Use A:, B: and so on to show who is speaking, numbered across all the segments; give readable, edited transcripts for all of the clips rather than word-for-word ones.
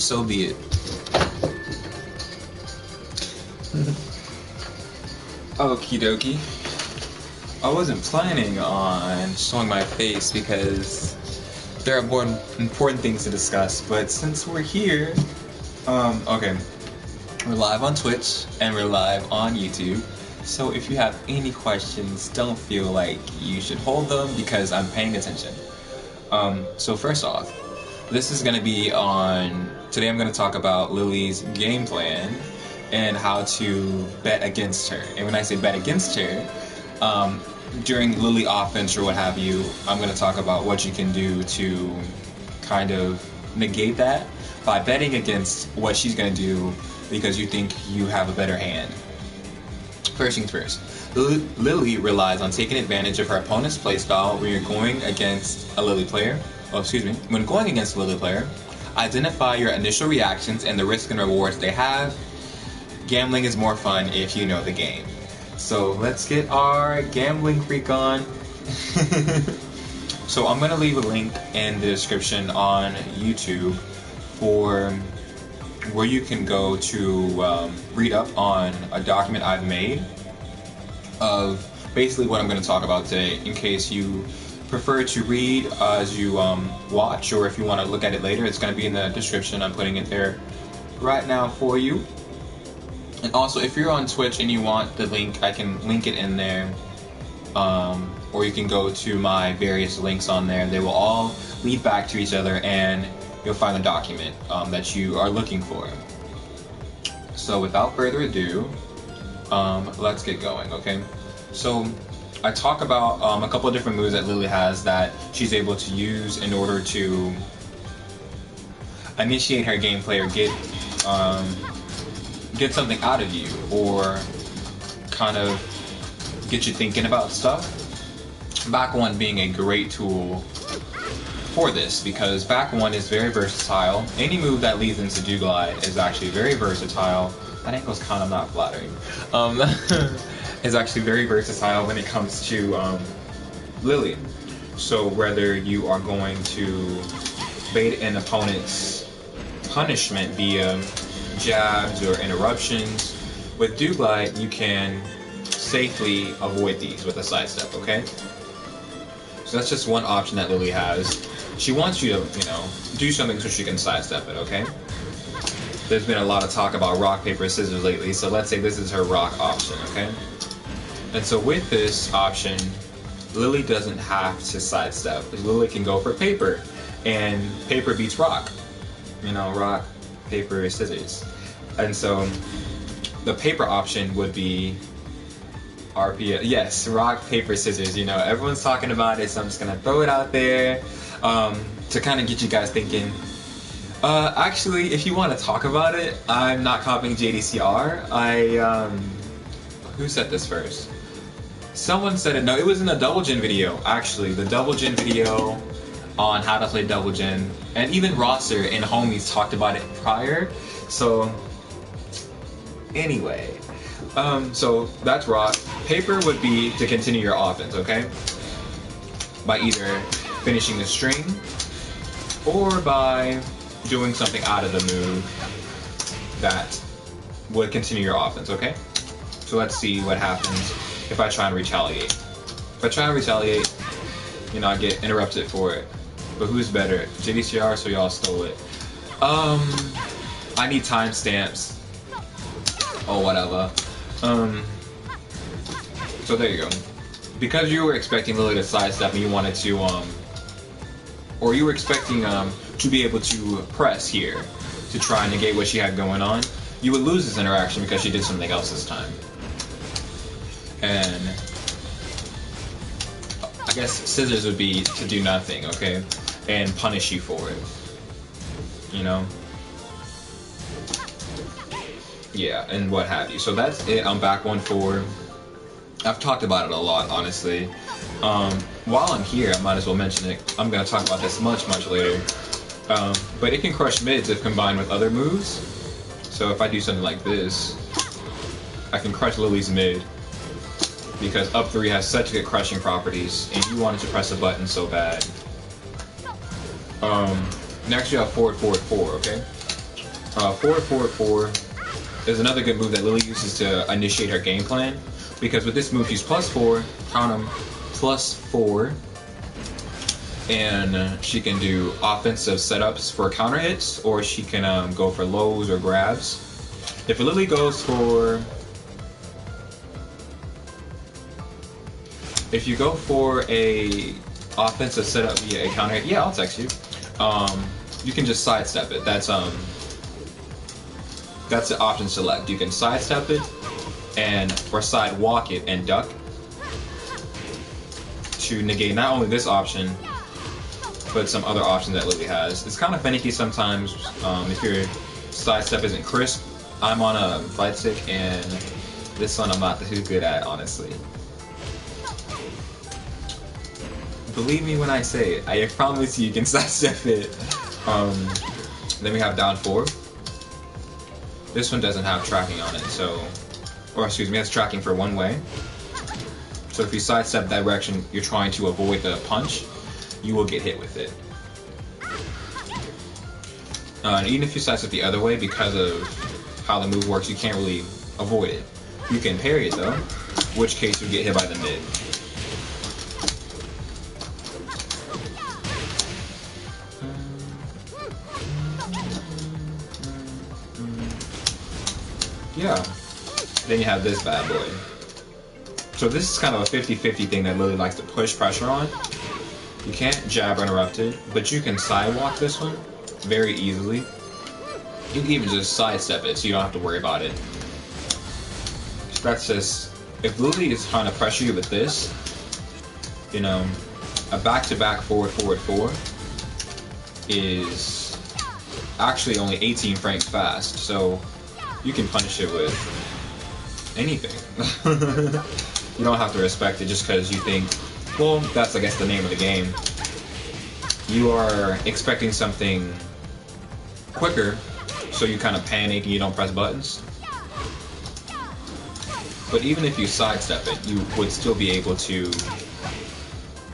A: So be it. Okie dokie. I wasn't planning on showing my face because there are more important things to discuss, but since we're here, okay, we're live on Twitch and we're live on YouTube, so if you have any questions, don't feel like you should hold them because I'm paying attention. So first off, this is going to be today I'm going to talk about Lili's game plan and how to bet against her. And when I say bet against her, during Lili offense or what have you, I'm going to talk about what you can do to kind of negate that by betting against what she's going to do because you think you have a better hand. First things first, Lili relies on taking advantage of her opponent's playstyle when you're going against a Lili player. When going against a Lili player, identify your initial reactions and the risks and rewards they have. Gambling is more fun if you know the game. So let's get our gambling freak on. So I'm going to leave a link in the description on YouTube for where you can go to read up on a document I've made of basically what I'm going to talk about today, in case you prefer to read as you watch, or if you want to look at it later. It's going to be in the description. I'm putting it there right now for you. And also, if you're on Twitch and you want the link, I can link it in there, or you can go to my various links on there. They will all lead back to each other and you'll find the document that you are looking for. So without further ado, let's get going, okay? So I talk about a couple of different moves that Lili has that she's able to use in order to initiate her gameplay or get something out of you, or kind of get you thinking about stuff. Back 1 being a great tool for this, because back 1 is very versatile. Any move that leads into do glide is actually very versatile. That angle's kind of not flattering. Is actually very versatile when it comes to Lili. So whether you are going to bait an opponent's punishment via jabs or interruptions, with do glide you can safely avoid these with a sidestep, okay? So that's just one option that Lili has. She wants you to, do something so she can sidestep it, okay? There's been a lot of talk about rock, paper, scissors lately, so let's say this is her rock option, okay? And so with this option, Lili doesn't have to sidestep. Lili can go for paper, and paper beats rock. Rock, paper, scissors. And so the paper option would be RPA. Yes, rock, paper, scissors. Everyone's talking about it, so I'm just gonna throw it out there to kind of get you guys thinking. Actually, if you want to talk about it, I'm not copying JDCR. Who said this first? Someone said it. No, it was in the double gen video. Actually, the double gen video on how to play double gen, and even Roster and Homies talked about it prior. So anyway, so that's rock. Paper would be to continue your offense, okay? By either finishing the string or by doing something out of the move that would continue your offense, okay? So let's see what happens if I try and retaliate. If I try and retaliate, I get interrupted for it. But who's better? JDCR, so y'all stole it. I need timestamps. Oh, whatever. So there you go. Because you were expecting Lili to sidestep and you wanted to, or you were expecting to be able to press here to try and negate what she had going on, you would lose this interaction because she did something else this time. And I guess scissors would be to do nothing, okay? And punish you for it. Yeah, and what have you. So that's it. I'm back 1-4. I've talked about it a lot, honestly. While I'm here, I might as well mention it. I'm going to talk about this much later. But it can crush mids if combined with other moves. So if I do something like this, I can crush Lili's mid. Because up 3 has such good crushing properties, and you wanted to press a button so bad. Next you have forward, forward, 4, okay? Forward, forward, forward is another good move that Lili uses to initiate her game plan. Because with this move, she's +4, count 'em, +4, and she can do offensive setups for counter hits, or she can go for lows or grabs. If Lili goes for, if you go for a offensive setup via a counter hit, yeah, I'll text you. You can just sidestep it. That's the option select. You can sidestep it or sidewalk it and duck to negate not only this option, but some other options that Lili has. It's kind of finicky sometimes if your sidestep isn't crisp. I'm on a fight stick, and this one I'm not too good at, honestly. Believe me when I say it. I promise you can sidestep it. Then we have down 4. This one doesn't have tracking on it, so, or excuse me, it's tracking for one way. So if you sidestep that direction you're trying to avoid the punch, you will get hit with it. And even if you sidestep the other way, because of how the move works, you can't really avoid it. You can parry it though, in which case you get hit by the mid. Yeah. Then you have this bad boy. So this is kind of a 50-50 thing that Lili likes to push pressure on. You can't jab or interrupt it, but you can sidewalk this one very easily. You can even just sidestep it so you don't have to worry about it. That's just, if Lili is trying to pressure you with this, you know, a back-to-back forward, forward, forward is actually only 18 frames fast, so you can punish it with anything. You don't have to respect it just because you think, well, that's, I guess, the name of the game. You are expecting something quicker, so you kind of panic and you don't press buttons. But even if you sidestep it, you would still be able to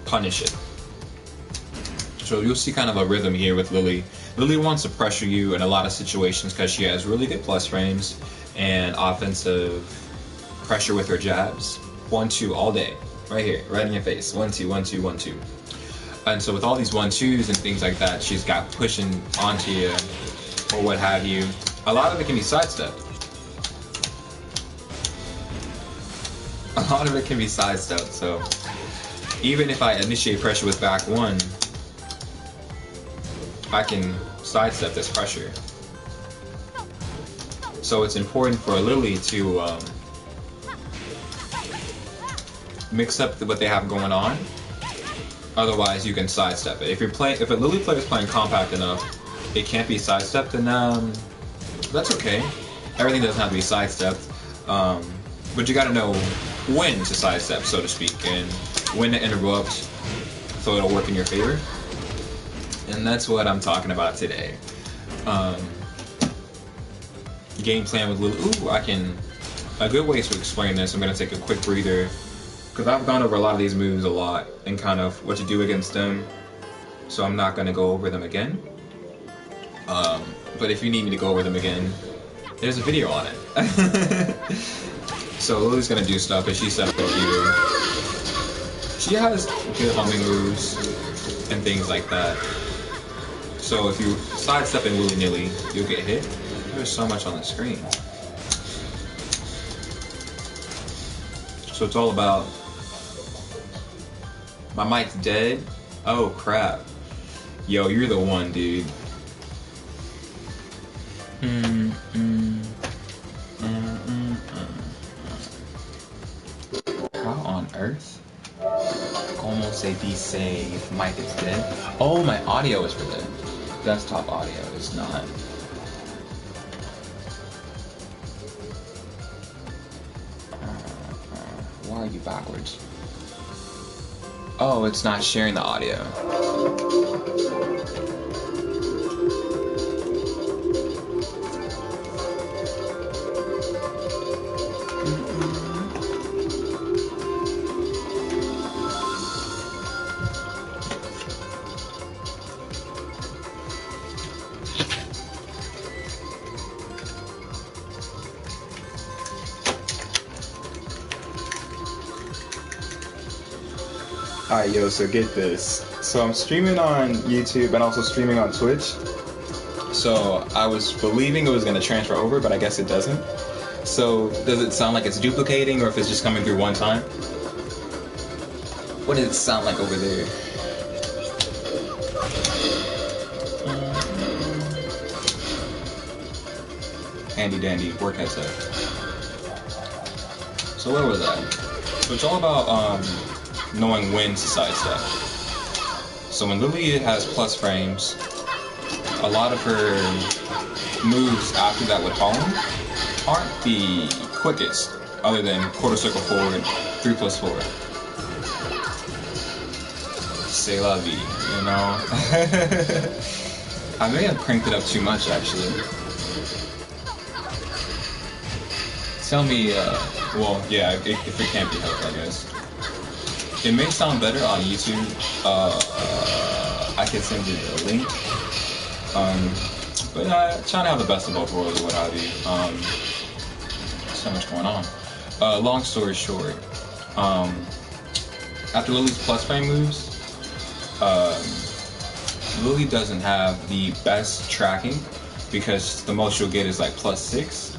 A: punish it. So you'll see kind of a rhythm here with Lili. Lili wants to pressure you in a lot of situations because she has really good plus frames and offensive pressure with her jabs. 1-2 all day. Right here, right in your face. 1-2, 1-2, 1-2. And so with all these 1-2s and things like that, she's got pushing onto you or what have you. A lot of it can be sidestepped. A lot of it can be sidestepped, so even if I initiate pressure with back 1, I can sidestep this pressure. So it's important for Lili to mix up what they have going on. Otherwise, you can sidestep it. If a Lili player is playing compact enough, it can't be sidestepped, then that's okay. Everything doesn't have to be sidestepped, but you got to know when to sidestep, so to speak, and when to interrupt, so it'll work in your favor. And that's what I'm talking about today. Game plan with Lili. Ooh, a good way to explain this, I'm going to take a quick breather, because I've gone over a lot of these moves a lot, and kind of what to do against them, so I'm not going to go over them again. But if you need me to go over them again, there's a video on it. So Lili's going to do stuff, because she's set up a computer. She has good homing moves and things like that. So if you sidestep in willy-nilly, you'll get hit. There's so much on the screen. So it's all about... My mic's dead? Oh crap. Yo, you're the one, dude. How on earth? Como se dice mic is dead? Oh, my audio is for the desktop audio. It's not. Why are you backwards? Oh, it's not sharing the audio.
B: Alright, yo, so get this. So I'm streaming on YouTube and also streaming on Twitch. So I was believing it was going to transfer over, but I guess it doesn't. So does it sound like it's duplicating, or if it's just coming through one time? What does it sound like over there? Handy dandy work headset. So where was I? So it's all about knowing when to sidestep. So when Lili has plus frames, a lot of her moves after that with home aren't the quickest, other than quarter circle forward, 3+4. C'est la vie, you know? I may have cranked it up too much, actually. Tell me, well, yeah, if it can't be helped, I guess. It may sound better on YouTube. I can send you the link. But trying to have the best of both worlds or what have you. So much going on. Long story short, after Lili's plus frame moves, Lili doesn't have the best tracking, because the most you'll get is like +6.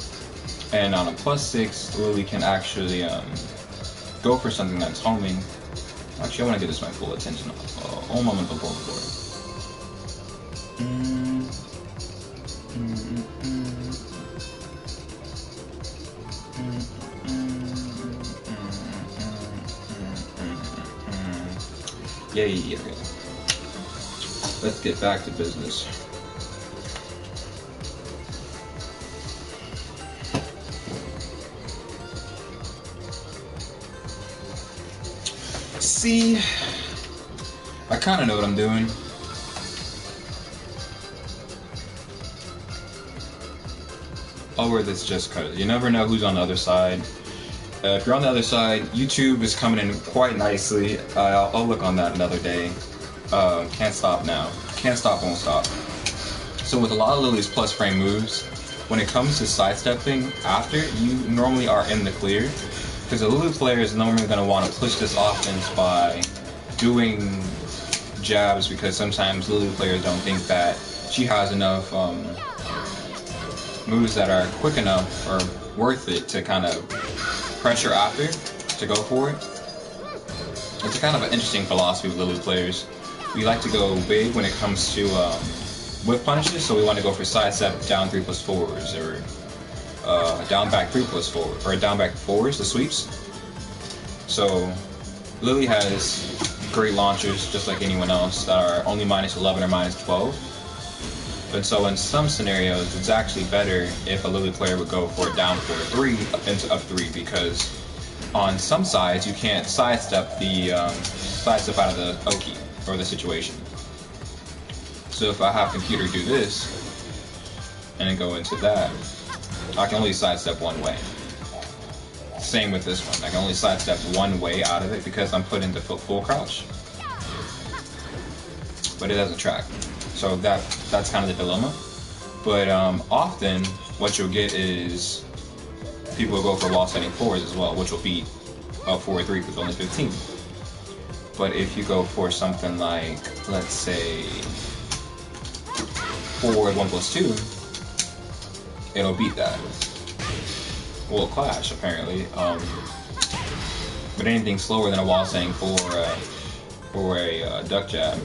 B: And on a +6, Lili can actually go for something that's homing. Actually, I want to give this my full attention. Un momento, por favor. Yay, okay. Let's get back to business. See, I kind of know what I'm doing. I'll wear this just cause you never know who's on the other side. If you're on the other side, YouTube is coming in quite nicely. I'll look on that another day. Can't stop now. Can't stop, won't stop. So with a lot of Lili's plus frame moves, when it comes to sidestepping after, you normally are in the clear. Because a Lili player is normally going to want to push this offense by doing jabs, because sometimes Lili players don't think that she has enough moves that are quick enough or worth it to kind of pressure after to go for it. It's a kind of an interesting philosophy with Lili players. We like to go big when it comes to whiff punishes, so we want to go for sidestep down 3+4s, or down back 3+4, or down back 4s, the sweeps. So Lili has great launchers just like anyone else that are only -11 or -12. And so in some scenarios, it's actually better if a Lili player would go for down 4-3 into up 3, because on some sides you can't sidestep the sidestep out of the Oki or the situation. So if I have computer do this and then go into that, I can only sidestep one way. Same with this one. I can only sidestep one way out of it because I'm put into full crouch. But it doesn't track. So that's kind of the dilemma. But often what you'll get is people will go for wall setting 4s as well, which will beat a 4-3 with only 15. But if you go for something like, let's say, forward 1+2, it'll beat that. Will clash apparently. But anything slower than a wall setting for a duck jab.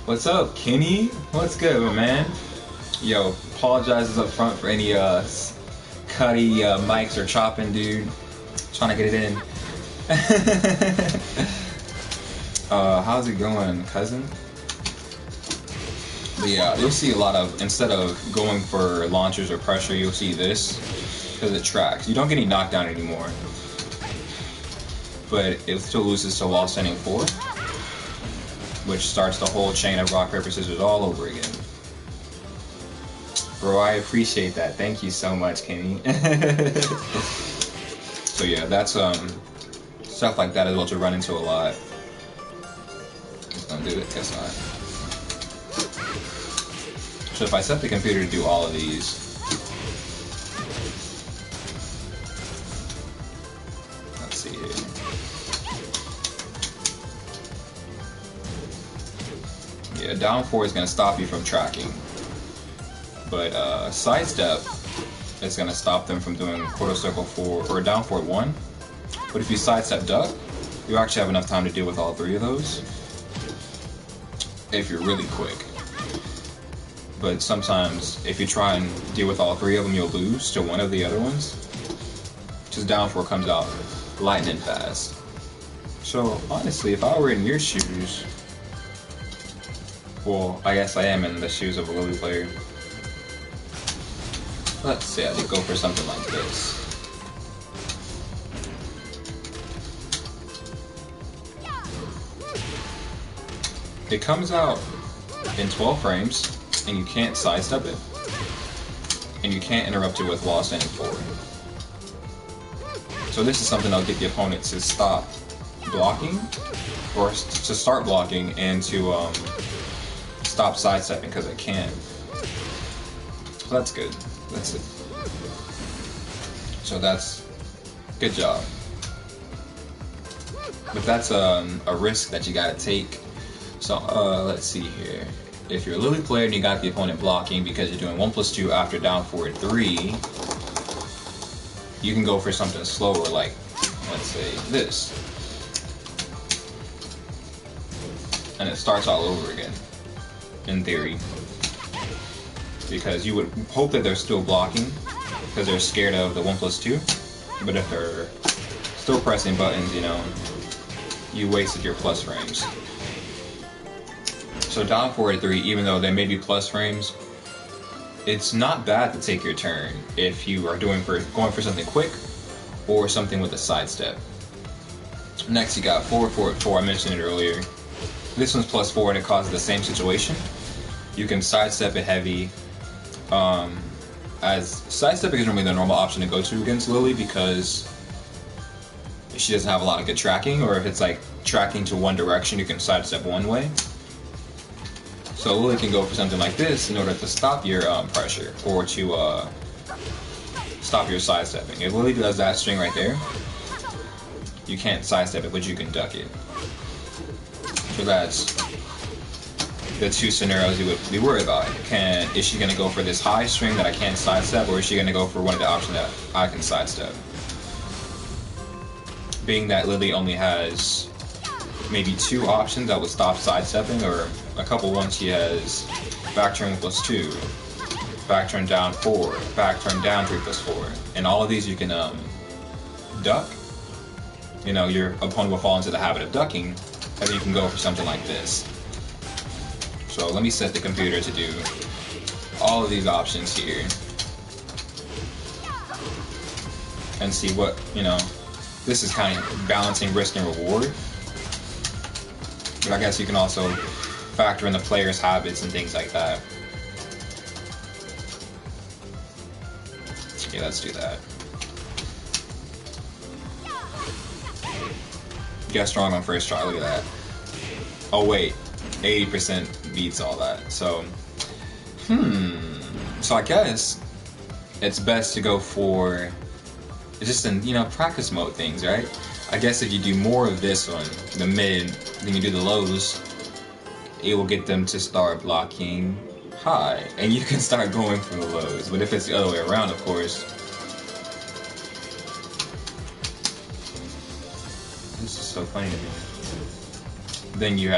B: What's up, Kenny? What's good, man? Yo, apologizes up front for any cutty mics or chopping, dude. Trying to get it in. How's it going, cousin? But yeah, you'll see a lot of, instead of going for launchers or pressure, you'll see this, because it tracks. You don't get any knockdown anymore, but it still loses to wall setting 4, which starts the whole chain of rock, paper, scissors all over again. Bro, I appreciate that. Thank you so much, Kenny. So yeah, that's stuff like that is what you run into a lot. Just don't do it, guess not. So if I set the computer to do all of these, let's see here.
A: Yeah, down 4 is going to stop you from tracking. But sidestep is going to stop them from doing quarter circle 4 or down forward 1. But if you sidestep duck, you actually have enough time to deal with all 3 of those if you're really quick. But sometimes if you try and deal with all 3 of them, you'll lose to one of the other ones. Just down 4 comes out lightning fast. So honestly, if I were in your shoes, well, I guess I am in the shoes of a Lili player. Let's say I could go for something like this. It comes out in 12 frames, and you can't sidestep it, and you can't interrupt it with while standing forward. So this is something that'll get the opponent to stop blocking, or to start blocking, and to stop sidestepping because it can. So that's good. That's it. So that's good job. But that's a risk that you gotta take. So let's see here. If you're a Lili player and you got the opponent blocking because you're doing 1+2 after down forward 3, you can go for something slower, like let's say this, and it starts all over again. In theory, because you would hope that they're still blocking because they're scared of the 1+2, but if they're still pressing buttons, you know, you wasted your plus frames. So down forward 3, even though they may be plus frames, it's not bad to take your turn if you are going for something quick or something with a sidestep. Next you got forward 4, I mentioned it earlier. This one's +4 and it causes the same situation. You can sidestep it heavy. As sidestepping is normally the normal option to go to against Lili because she doesn't have a lot of good tracking, or if it's like tracking to one direction, you can sidestep one way. So Lili can go for something like this in order to stop your pressure, or to stop your sidestepping. If Lili does that string right there, you can't sidestep it, but you can duck it. So that's the 2 scenarios you would be worried about. Is she going to go for this high string that I can't sidestep, or is she going to go for one of the options that I can sidestep? Being that Lili only has maybe 2 options that would stop sidestepping, or a couple ones, she has back turn +2, back turn down 4, back turn down 3+4, and all of these you can duck. You know, your opponent will fall into the habit of ducking, and you can go for something like this. So let me set the computer to do all of these options here and see what, you know, this is kind of balancing risk and reward. But I guess you can also factor in the player's habits and things like that. Okay, let's do that. Get strong on first try, look at that. Oh wait, 80% beats all that. So, so I guess it's best to go for just in, you know, practice mode things, right? I guess if you do more of this one, the mid, then you do the lows, it will get them to start blocking high, and you can start going for the lows. But if it's the other way around, of course, this is so funny to me. Then you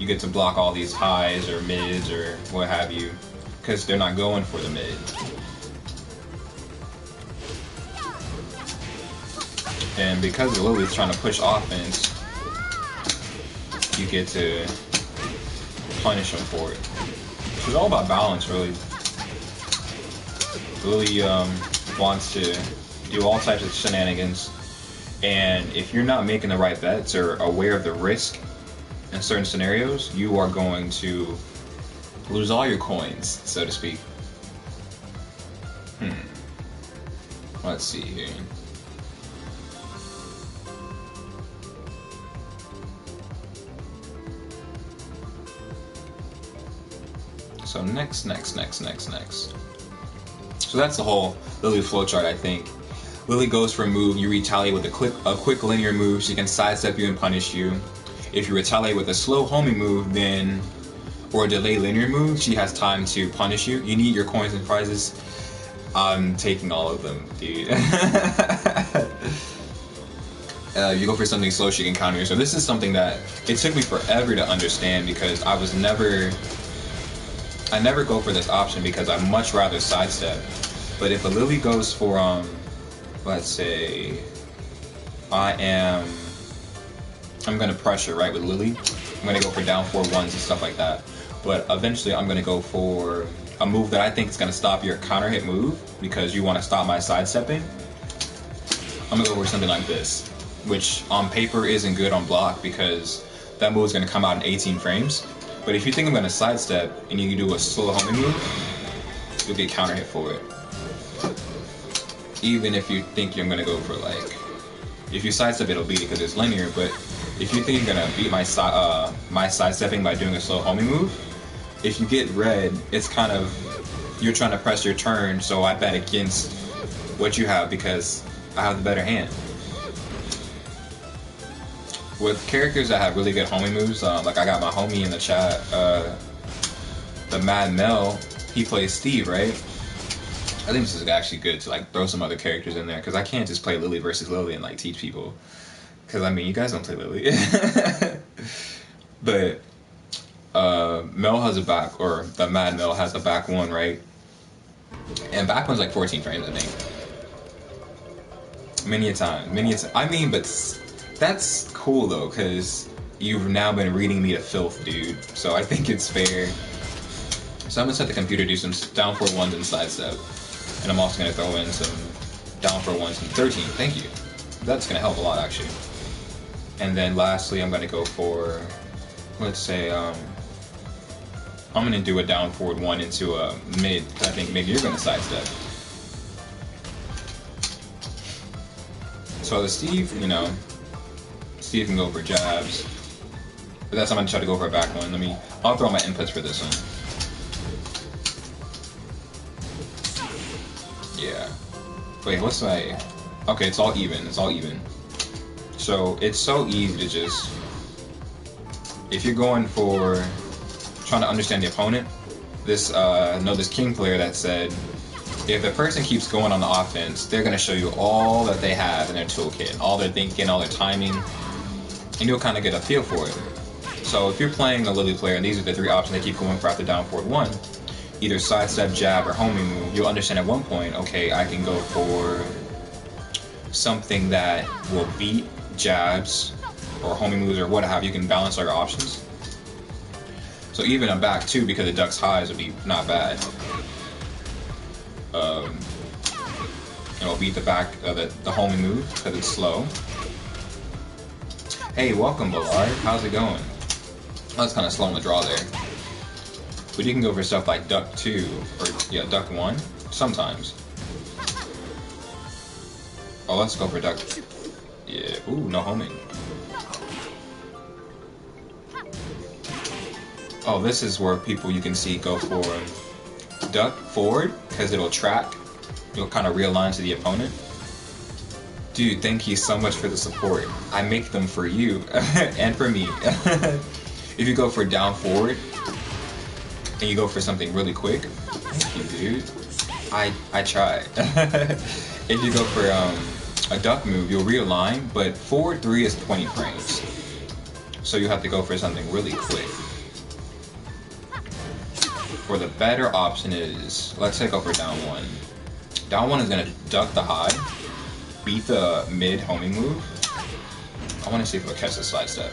A: get to block all these highs or mids or what have you, because they're not going for the mid. And because Lili's trying to push offense, you get to punish them for it. It's all about balance, really. Lili wants to do all types of shenanigans, and if you're not making the right bets or aware of the risk in certain scenarios, you are going to lose all your coins, so to speak. Let's see here. So next. So that's the whole Lili flowchart, I think. Lili goes for a move, you retaliate with a quick linear move. She can sidestep you and punish you. If you retaliate with a slow homing move, then or a delay linear move, she has time to punish you. You need your coins and prizes. I'm taking all of them, dude. You go for something slow, she can counter you. So this is something that it took me forever to understand because I never go for this option because I much rather sidestep. But if a Lili goes for let's say I'm gonna pressure right with Lili. I'm gonna go for down 4-1s and stuff like that. But eventually I'm gonna go for a move that I think is gonna stop your counter hit move because you want to stop my sidestepping. I'm gonna go for something like this, which on paper isn't good on block because that move is gonna come out in 18 frames. But if you think I'm gonna sidestep and you can do a slow homing move, you'll get counter hit for it. Even if you think you're gonna go for like, if you sidestep it'll beat it because it's linear. But if you think you're gonna beat my sidestepping by doing a slow homing move, if you get red, it's kind of you're trying to press your turn. So I bet against what you have because I have the better hand. With characters that have really good homing moves, like I got my homie in the chat, the Mad Mel, he plays Steve, right? I think this is actually good to like throw some other characters in there because I can't just play Lili versus Lili and like teach people. Because I mean, you guys don't play Lili. But Mel has a back, or the Mad Mel has a back one, right? And back one's like 14 frames, I think. Many a time. I mean, but that's cool though, because you've now been reading me to filth, dude. So I think it's fair. So I'm gonna set the computer to do some down 4-1s and sidestep. And I'm also gonna throw in some down 4-1s and 13. Thank you. That's gonna help a lot, actually. And then lastly, I'm gonna go for, let's say, I'm gonna do a down forward 1 into a mid. I think maybe you're gonna sidestep. So the Steve, you know, Steve can go for jabs. But that's I'm gonna try to go for a back one. I'll throw my inputs for this one. Yeah. Wait, what's my... Okay, it's all even. It's all even. So it's so easy to just... If you're going for trying to understand the opponent, this King player that said, if the person keeps going on the offense, they're going to show you all that they have in their toolkit, all their thinking, all their timing, and you'll kind of get a feel for it. So if you're playing a Lili player, and these are the 3 options they keep going for after down forward 1, either sidestep, jab, or homing move, you'll understand at one point, okay, I can go for something that will beat jabs or homing moves or what have you. Can balance all your options. So even a back 2 because it ducks highs would be not bad. It'll beat the back the homing move because it's slow. Hey, welcome, Ballard. How's it going? Oh, that's kind of slow on the draw there. But you can go for stuff like duck 2 or yeah, duck 1 sometimes. Oh, let's go for duck. Yeah. Ooh, no homing. Oh, this is where people you can see go for duck forward because it'll track. You'll kind of realign to the opponent. Dude, thank you so much for the support. I make them for you and for me. If you go for down forward and you go for something really quick, thank you, dude. I try. If you go for a duck move, you'll realign, but forward 3 is 20 frames. So you have to go for something really quick. Or the better option is, let's say go for down 1. Down 1 is going to duck the high, beat the mid homing move. I want to see if it'll catch the slide step.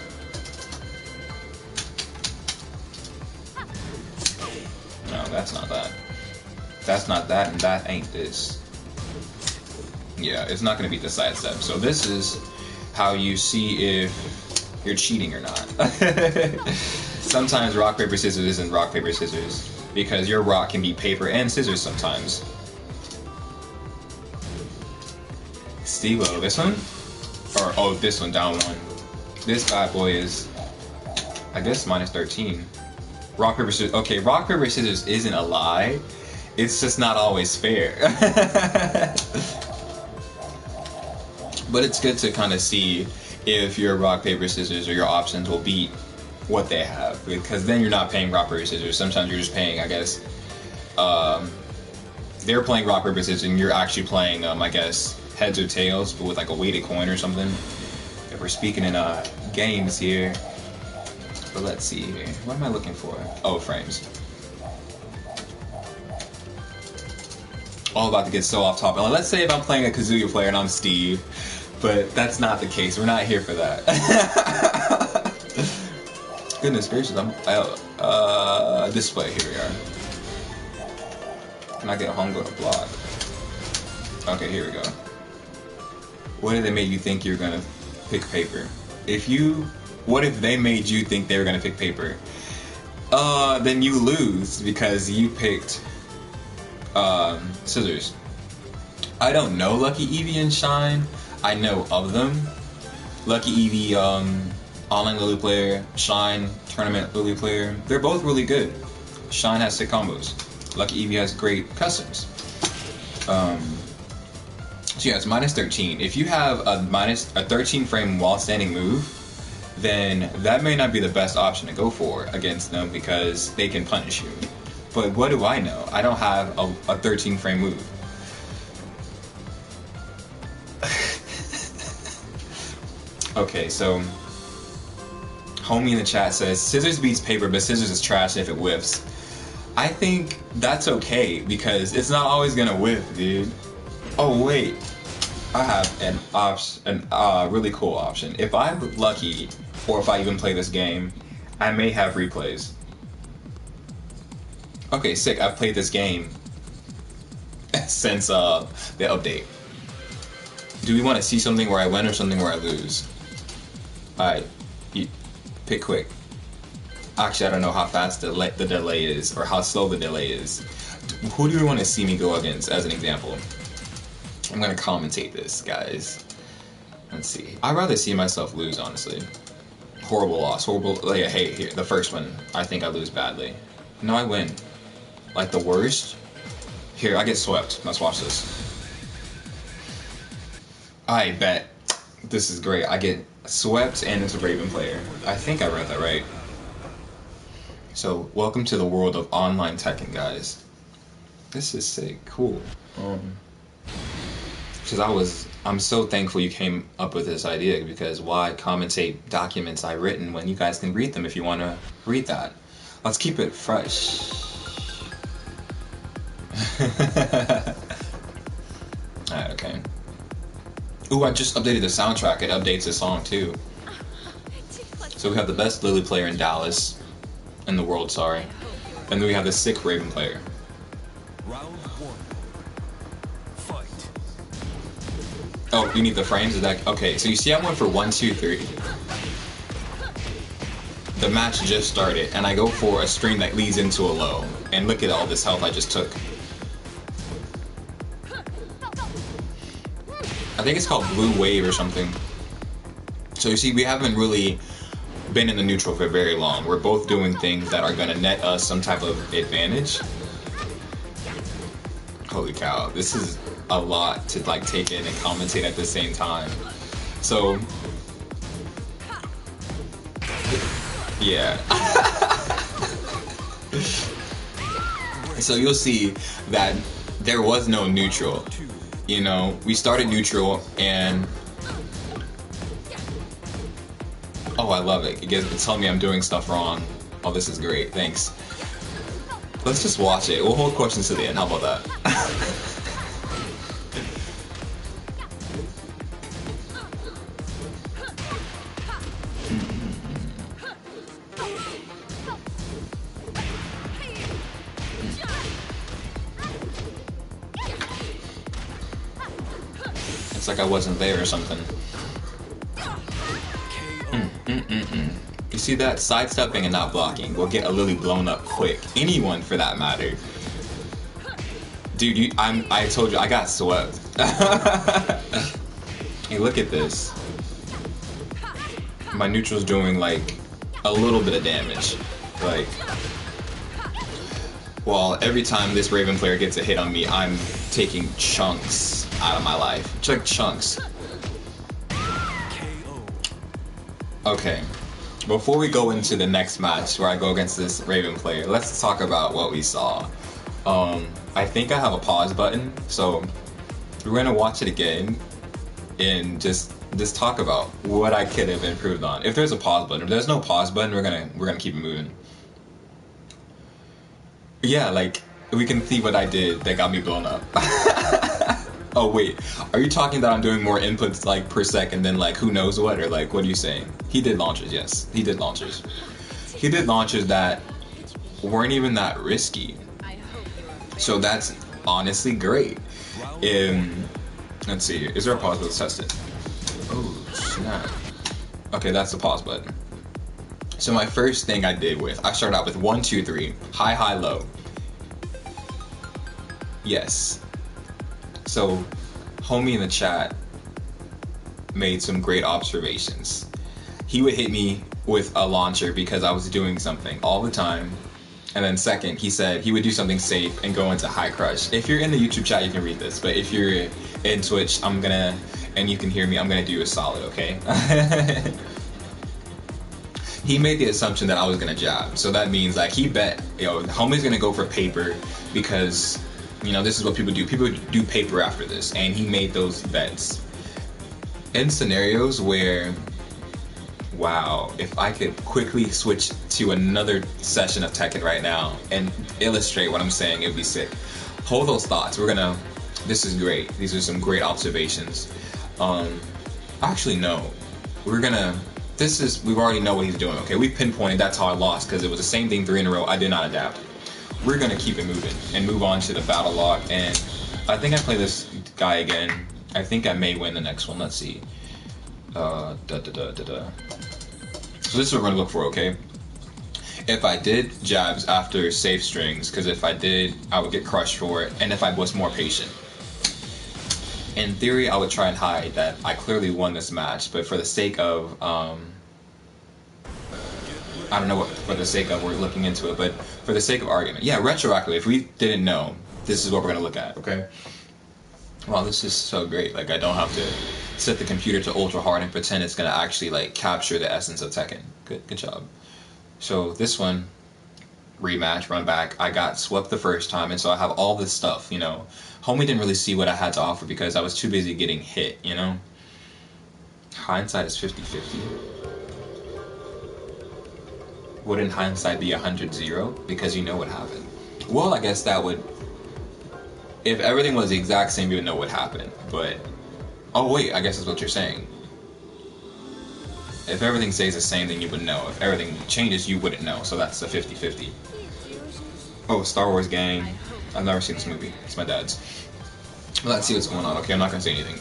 A: No, that's not that. That's not that, and that ain't this. Yeah, it's not going to beat the side step. So this is how you see if you're cheating or not. Sometimes rock, paper, scissors isn't rock, paper, scissors. Because your rock can be paper and scissors sometimes. Steve-O, this one? Or, oh, this one, down 1. This bad boy is, I guess, minus 13. Rock, paper, scissors. Okay, rock, paper, scissors isn't a lie. It's just not always fair. But it's good to kind of see if your rock, paper, scissors or your options will beat what they have, because then you're not paying rock, paper, scissors. Sometimes you're just paying, I guess, they're playing rock, paper, scissors, and you're actually playing, I guess, heads or tails, but with like a weighted coin or something. If we're speaking in games here, but let's see here. What am I looking for? Oh, frames. All about to get so off topic. Let's say if I'm playing a Kazuya player and I'm Steve, but that's not the case. We're not here for that. Goodness gracious, display, here we are. Can I get a home go to block? Okay, here we go. What if they made you think you're gonna pick paper? What if they made you think they were gonna pick paper? Then you lose because you picked scissors. I don't know Lucky Eevee and Shine. I know of them. Lucky Eevee, online Lili Player, Shine, tournament Lili Player. They're both really good. Shine has sick combos. Lucky Eevee has great customs. So yeah, it's minus 13. If you have a 13 frame while standing move, then that may not be the best option to go for against them because they can punish you. But what do I know? I don't have a 13 frame move. Okay, so homie in the chat says scissors beats paper, but scissors is trash if it whiffs. I think that's okay because it's not always gonna whiff, dude. Oh wait, I have a really cool option. If I'm lucky, or if I even play this game, I may have replays. Okay, sick. I've played this game since the update. Do we want to see something where I win or something where I lose? Alright, pick quick. Actually, I don't know how fast the delay is or how slow the delay is. Who do you want to see me go against as an example? I'm gonna commentate this, guys. Let's see. I'd rather see myself lose, honestly. Horrible loss. Horrible. Like, hey, here, the first one. I think I lose badly. No, I win. Like the worst. Here, I get swept. Let's watch this. I bet. This is great. I get swept and it's a Raven player. I think I read that right. So, welcome to the world of online Tekken, guys. This is sick. Cool. Because I'm so thankful you came up with this idea, because why commentate documents I've written when you guys can read them if you want to read that? Let's keep it fresh. Alright, okay. Ooh, I just updated the soundtrack. It updates the song too. So we have the best Lili player in Dallas. In the world, sorry. And then we have the sick Raven player.
C: Round one. Fight.
A: Oh, you need the frames of that? Okay, so you see I went for 1, 2, 3. The match just started, and I go for a string that leads into a low. And look at all this health I just took. I think it's called Blue Wave or something. So you see, we haven't really been in the neutral for very long. We're both doing things that are gonna net us some type of advantage. Holy cow, this is a lot to like take in and commentate at the same time. So yeah. So you'll see that there was no neutral. You know, we started neutral and oh, I love it. It's telling me I'm doing stuff wrong. Oh, this is great. Thanks. Let's just watch it. We'll hold questions to the end. How about that? It's like I wasn't there or something. You see that? Sidestepping and not blocking will get a Lili blown up quick. Anyone for that matter. Dude, I told you, I got swept. Hey, look at this. My neutral's doing like a little bit of damage. Like, well, every time this Raven player gets a hit on me, I'm taking chunks out of my life. Like chunks.
B: Okay, before we go into the next match where I go against this Raven player, let's talk about what we saw. I think I have a pause button, so we're gonna watch it again and just talk about what I could have improved on. If there's a pause button, if there's no pause button, we're gonna keep it moving. Yeah, like we can see what I did that got me blown up. Oh wait, are you talking that I'm doing more inputs like per second than like who knows what, or like what are you saying? He did launchers, yes, he did launchers. He did launchers that weren't even that risky. So that's honestly great. Let's see, is there a pause button? Let's test it. Oh snap. Okay, that's the pause button. So my first thing I started out with 1, 2, 3, high, high, low. Yes. So, homie in the chat made some great observations. He would hit me with a launcher because I was doing something all the time. And then second, he said he would do something safe and go into high crush. If you're in the YouTube chat, you can read this. But if you're in Twitch, and you can hear me, I'm gonna do a solid, okay? He made the assumption that I was gonna jab. So that means like he bet, homie's gonna go for paper because this is what people do. People do paper after this, and he made those bets. In scenarios where, wow, if I could quickly switch to another session of Tekken right now and illustrate what I'm saying, it'd be sick. Hold those thoughts. This is great. These are some great observations. Actually, no. We already know what he's doing, okay? We pinpointed that's how I lost because it was the same thing 3 in a row. I did not adapt. We're gonna keep it moving and move on to the battle log, and I think I play this guy again. I think I may win the next one. Let's see. So this is what we're gonna look for, okay? If I did jabs after safe strings, because if I did, I would get crushed for it, and if I was more patient. In theory, I would try and hide that I clearly won this match, but for the sake of I don't know what for the sake of we're looking into it, but for the sake of argument, yeah, retroactively, if we didn't know, this is what we're gonna look at, okay? Wow, this is so great. Like I don't have to set the computer to ultra hard and pretend it's gonna actually like capture the essence of Tekken. Good job. So this one, rematch, run back. I got swept the first time, and so I have all this stuff. Homie didn't really see what I had to offer because I was too busy getting hit. Hindsight is 50-50. Wouldn't hindsight be 100-0 because you know what happened? Well, I guess that would. If everything was the exact same, you would know what happened. But oh wait, I guess that's what you're saying. If everything stays the same, then you would know. If everything changes, you wouldn't know. So that's a 50-50. Oh, Star Wars gang. I've never seen this movie. It's my dad's. Well, let's see what's going on. Okay, I'm not gonna say anything.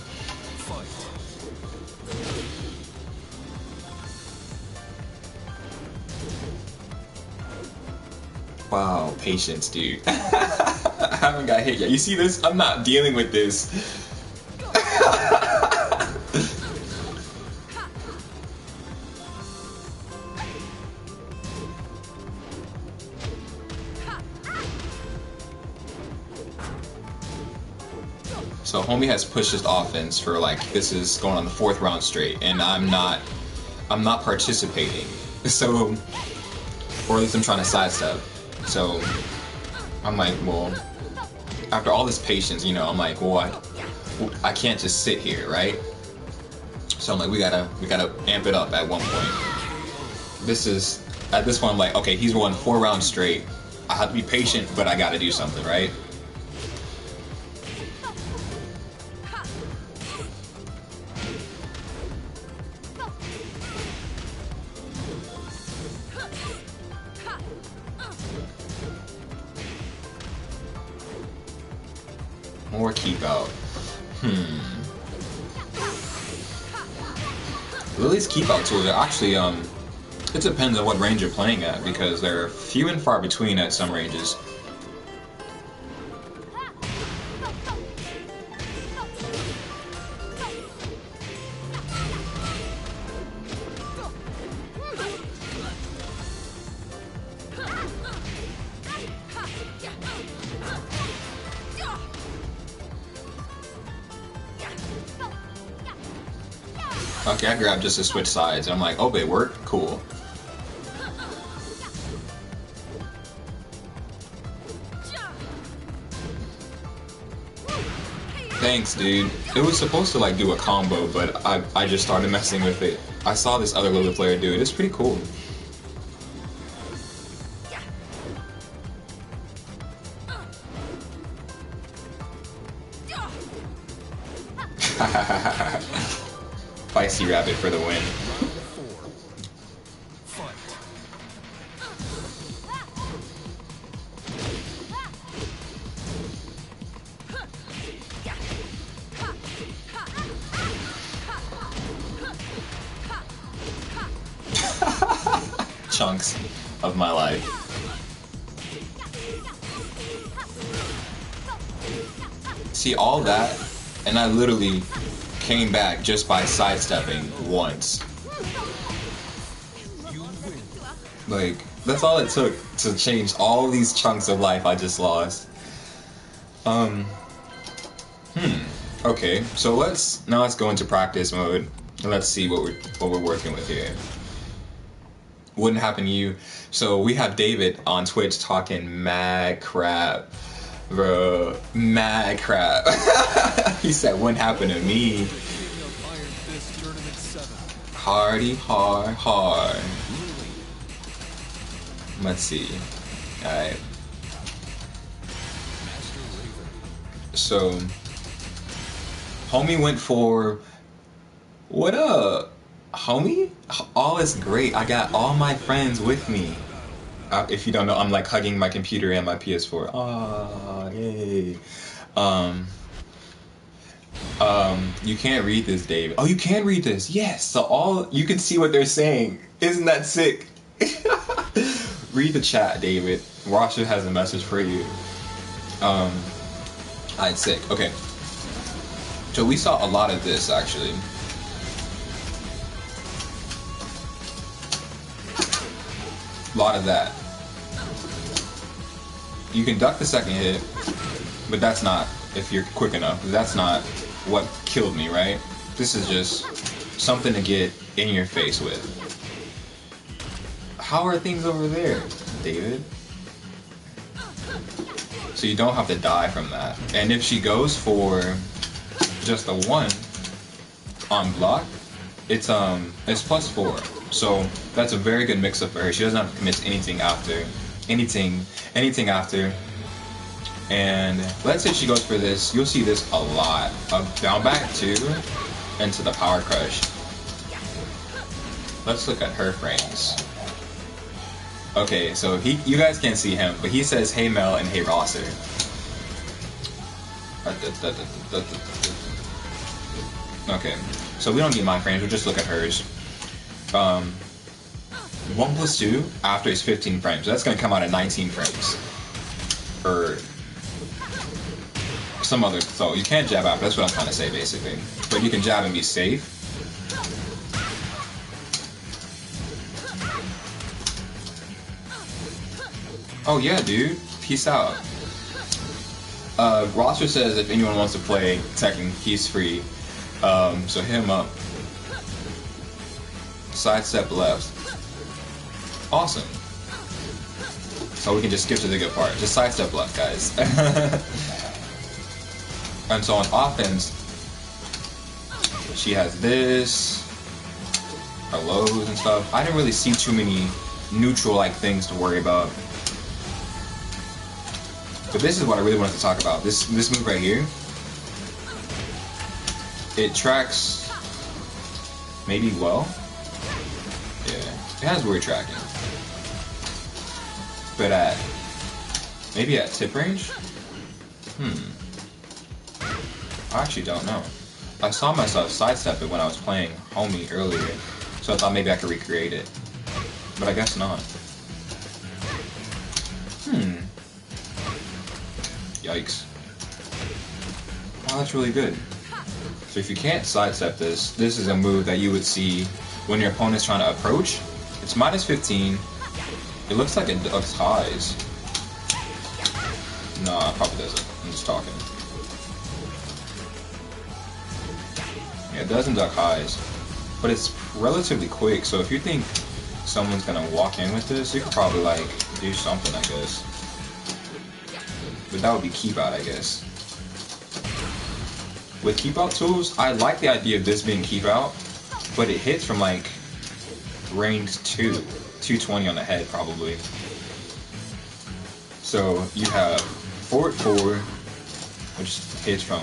B: Wow, patience, dude. I haven't got hit yet. You see this? I'm not dealing with this. So homie has pushed his offense for this is going on the 4th round straight, and I'm not participating. So, or at least I'm trying to sidestep. So I'm like, well, after all this patience, I'm like, well, I can't just sit here, right? So I'm like, we gotta amp it up at one point. At this point I'm like, okay, he's won 4 rounds straight. I have to be patient, but I gotta do something, right? More keep out. Lili's keep out tools are actually it depends on what range you're playing at, because they're few and far between at some ranges.
A: Okay, I grabbed just to switch sides. And I'm like, oh, they work? Cool. Thanks, dude. It was supposed to like do a combo, but I just started messing with it. I saw this other Lili Player do it. It's pretty cool. Feisty Rabbit for the win. Chunks of my life. See all that, and I literally came back just by sidestepping once. Like, that's all it took to change all these chunks of life I just lost. Okay, so let's go into practice mode and let's see what we're working with here. Wouldn't happen to you. So we have David on Twitch talking mad crap. Bro, mad crap. He said wouldn't happen to me. Hardy hard. Let's see. Alright. So homie went for what up? Homie? All is great. I got all my friends with me. If you don't know, I'm like hugging my computer and my PS4. Oh, yay. You can't read this, Dave. Oh, you can read this. Yes. So you can see what they're saying. Isn't that sick? Read the chat, David. Rasha has a message for you. Alright, sick. Okay. So we saw a lot of this actually. A lot of that. You can duck the second hit, but that's not, if you're quick enough, that's not what killed me, right? This is just something to get in your face with. How are things over there, David? So you don't have to die from that. And if she goes for just a 1 on block, it's +4. So that's a very good mix up for her. She doesn't have to commit to anything after. Anything after. And let's say she goes for this. You'll see this a lot. Down back 2 into the power crush. Let's look at her frames. Okay, so you guys can't see him, but he says hey Mel and hey Rosser. Okay, so we don't need my frames, we'll just look at hers. 1 + 2 after is 15 frames. So that's gonna come out at 19 frames. Or some other, so you can't jab after, that's what I'm trying to say basically. But you can jab and be safe. Oh yeah, dude. Peace out. Roster says if anyone wants to play Tekken, he's free. So hit him up. Sidestep left. Awesome. So we can just skip to the good part. Just sidestep left, guys. And so on offense, she has this, her lows and stuff. I didn't really see too many neutral-like things to worry about. But this is what I really wanted to talk about. This move right here. It tracks maybe well. Yeah, it has weird tracking. But maybe at tip range? I actually don't know. I saw myself sidestep it when I was playing Homie earlier, so I thought maybe I could recreate it. But I guess not. Yikes. Wow, that's really good. So if you can't sidestep this, this is a move that you would see when your opponent's trying to approach. It's -15. It looks like it ducks highs. No, it probably doesn't. I'm just talking. Yeah, it doesn't duck highs.
B: but it's relatively quick. So if you think someone's gonna walk in with this, you could probably like do something, I guess. But that would be keep out, I guess. With keep out tools, I like the idea of this being keep out, but it hits from like range 220 on the head probably. So you have forward 4, which hits from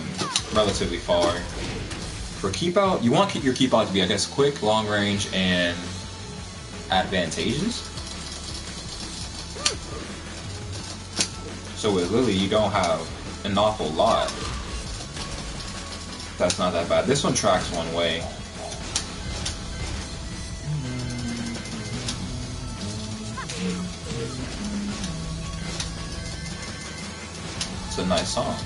B: relatively far. For keep out, you want your keep out to be, I guess, quick, long range, and advantageous. So with Lili, you don't have an awful lot. That's not that bad. This one tracks one way. It's a nice song.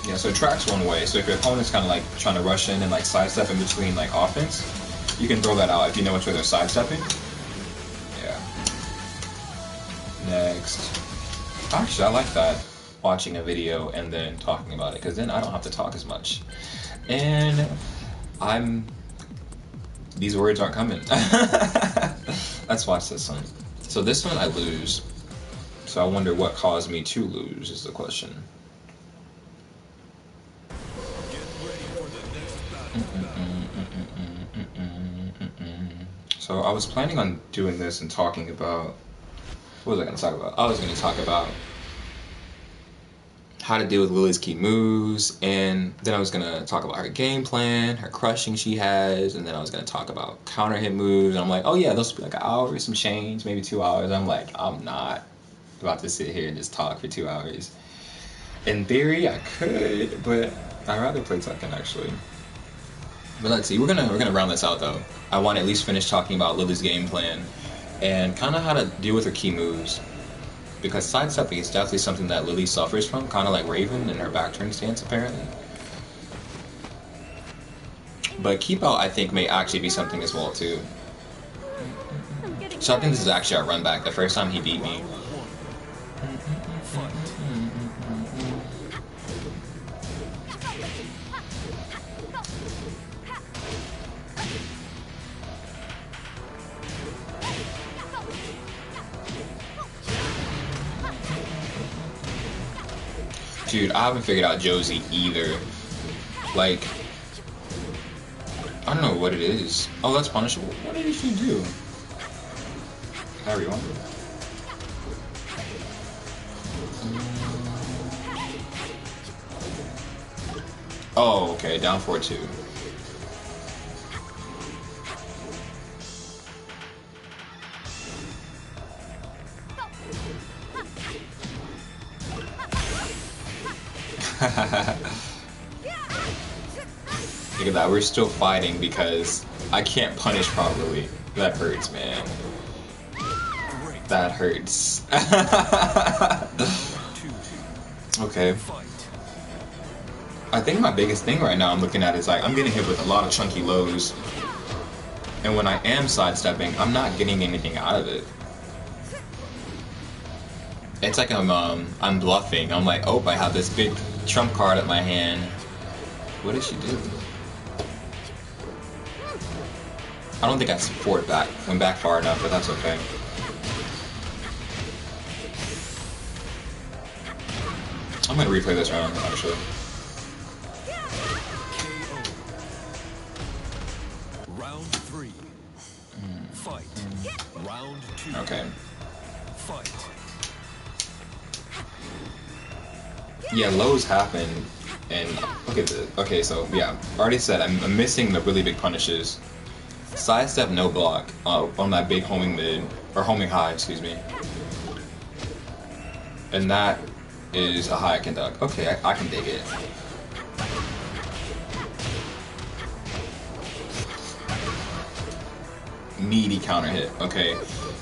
B: Yeah, so it tracks one way. So if your opponent's kind of like trying to rush in and like sidestep in between like offense, you can throw that out if you know which way they're sidestepping. Yeah. Next. Actually, I like that. Watching a video and then talking about it, because then I don't have to talk as much. And these words aren't coming. Let's watch this one. So this one I lose. So I wonder what caused me to lose is the question. So I was planning on doing this and talking about, what was I going to talk about? I was going to talk about how to deal with Lili's key moves, and then I was going to talk about her game plan, her crushing she has, and then I was going to talk about counter hit moves, and I'm like, oh yeah, those will be like an hour, some change, maybe 2 hours. I'm like, I'm not about to sit here and just talk for 2 hours. In theory, I could, but I'd rather play Tekken actually. But let's see, we're gonna round this out though. I want to at least finish talking about Lili's game plan and kind of how to deal with her key moves. Because sidestepping is definitely something that Lili suffers from, kind of like Raven in her back turn stance apparently. But keep out I think may actually be something as well too. So I think this is actually our run back, the first time he beat me. Dude, I haven't figured out Josie either. Like, I don't know what it is. Oh, that's punishable. What did she do? Carry on. Oh, okay, down 4-2. Look at that, we're still fighting because I can't punish properly. That hurts, man. That hurts. Okay. I think my biggest thing right now I'm looking at is like I'm getting hit with a lot of chunky lows. And when I am sidestepping, I'm not getting anything out of it. It's like I'm bluffing. I'm like, oh, I have this big trump card at my hand. What did she do? I don't think I went back far enough, but that's okay. I'm gonna replay this round, actually.
C: Round 3. Fight. Round 2.
B: Okay.
C: Fight.
B: Yeah, lows happen, and look at this. Okay, so yeah, I already said I'm missing the really big punishes. Sidestep, no block on that big homing mid, or homing high, excuse me. And that is a high I can duck. Okay, I can dig it. Meaty counter hit. Okay,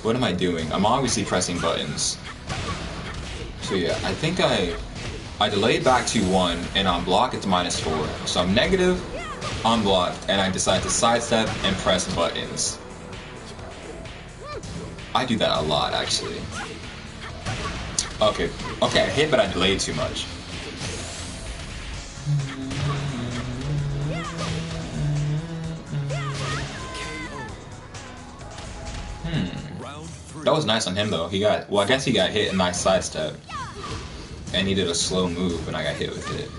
B: what am I doing? I'm obviously pressing buttons. So yeah, I think I delayed back to 1, and on block it's -4. So I'm negative, unblocked, and I decide to sidestep and press buttons. I do that a lot, actually. Okay, I hit, but I delayed too much. That was nice on him though. He got, well, I guess he got hit a nice sidestep. And he did a slow move and I got hit with it.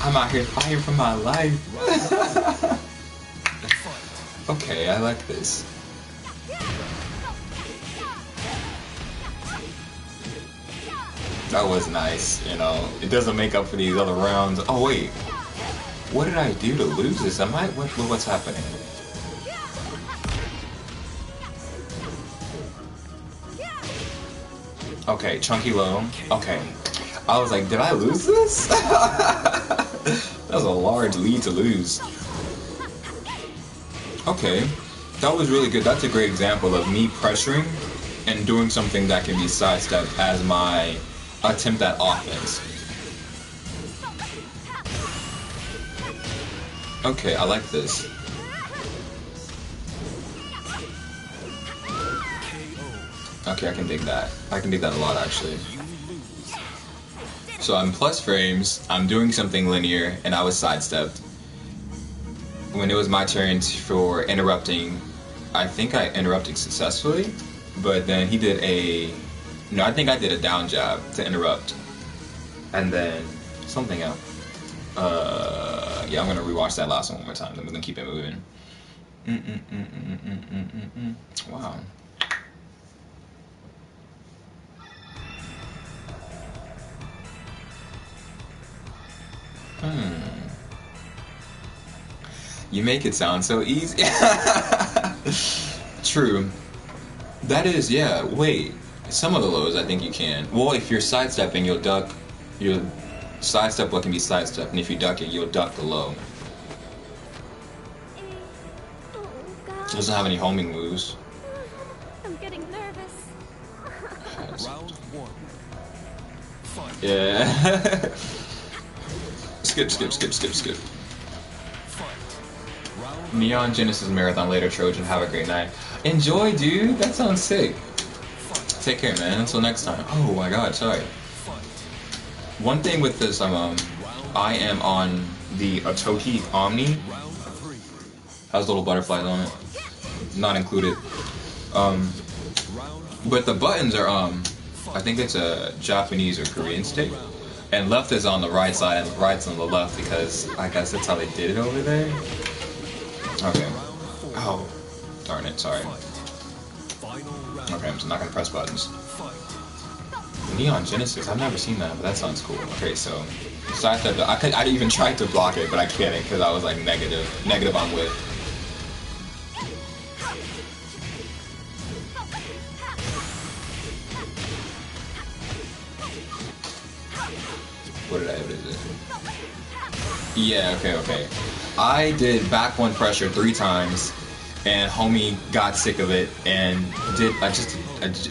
B: I'm out here fighting for my life. Okay, I like this. That was nice, you know. It doesn't make up for these other rounds. Oh wait, what did I do to lose this? Am I? What's happening? Okay, chunky low. Okay, I was like, did I lose this? That was a large lead to lose. Okay, that was really good. That's a great example of me pressuring and doing something that can be sidestepped as my attempt at offense. Okay, I like this. Okay, I can dig that. I can dig that a lot, actually. So I'm plus frames, I'm doing something linear, and I was sidestepped. When it was my turn for interrupting, I think I interrupted successfully, but then he did a... No, I think I did a down jab to interrupt. And then something else. Yeah, I'm gonna rewatch that last one more time, then we're gonna keep it moving. Wow. You make it sound so easy. True. That is, yeah, wait. Some of the lows I think you can. Well, if you're sidestepping, you'll duck. You'll sidestep what can be sidestepped, and if you duck it, you'll duck the low. It doesn't have any homing moves.
D: I'm getting nervous.
C: Round one. Fight.
B: Yeah. Skip. Neon Genesis Marathon later, Trojan. Have a great night. Enjoy, dude. That sounds sick. Take care, man. Until next time. Oh my god, sorry. One thing with this, I am on the Otoki Omni. Has little butterflies on it. Not included. But the buttons are, I think it's a Japanese or Korean stick. And left is on the right side and right's on the left because I guess that's how they did it over there. Okay. Oh, darn it, sorry. Okay, I'm just not gonna press buttons. Neon Genesis, I've never seen that, but that sounds cool. Okay, so I even tried to block it, but I couldn't because I was like negative on width. What is it? Yeah, okay. I did back one pressure 3 times, and homie got sick of it and did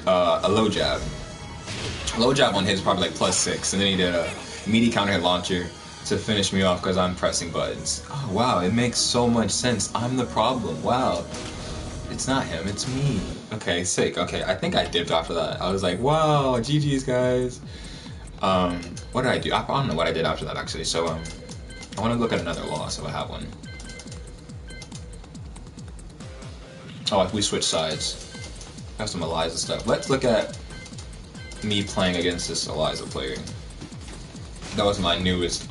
B: a low jab. Low jab on his probably like +6, and then he did a meaty counter hit launcher to finish me off because I'm pressing buttons. Oh wow, it makes so much sense. I'm the problem. Wow. It's not him, it's me. Okay, sick. Okay, I think I dipped after that. I was like, wow, GG's guys. What did I do? I don't know what I did after that actually. So I want to look at another loss if I have one. Oh, if we switch sides. I have some Eliza stuff. Let's look at me playing against this Eliza player. That was my newest,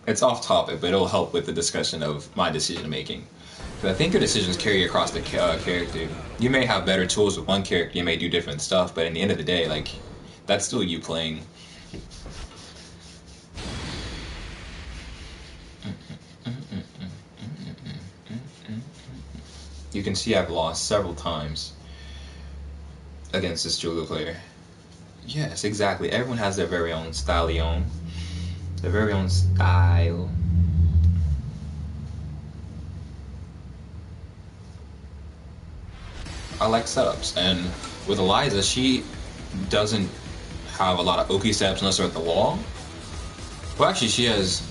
B: it's off topic, but it'll help with the discussion of my decision making. Because I think your decisions carry across the character. You may have better tools with one character, you may do different stuff, but in the end of the day, like, that's still you playing. You can see I've lost several times against this Lili player. Yes, exactly. Everyone has their very own style. Their very own style.
A: I like setups, and with Eliza, she doesn't have a lot of Oki setups unless they're at the wall. Well, actually, she has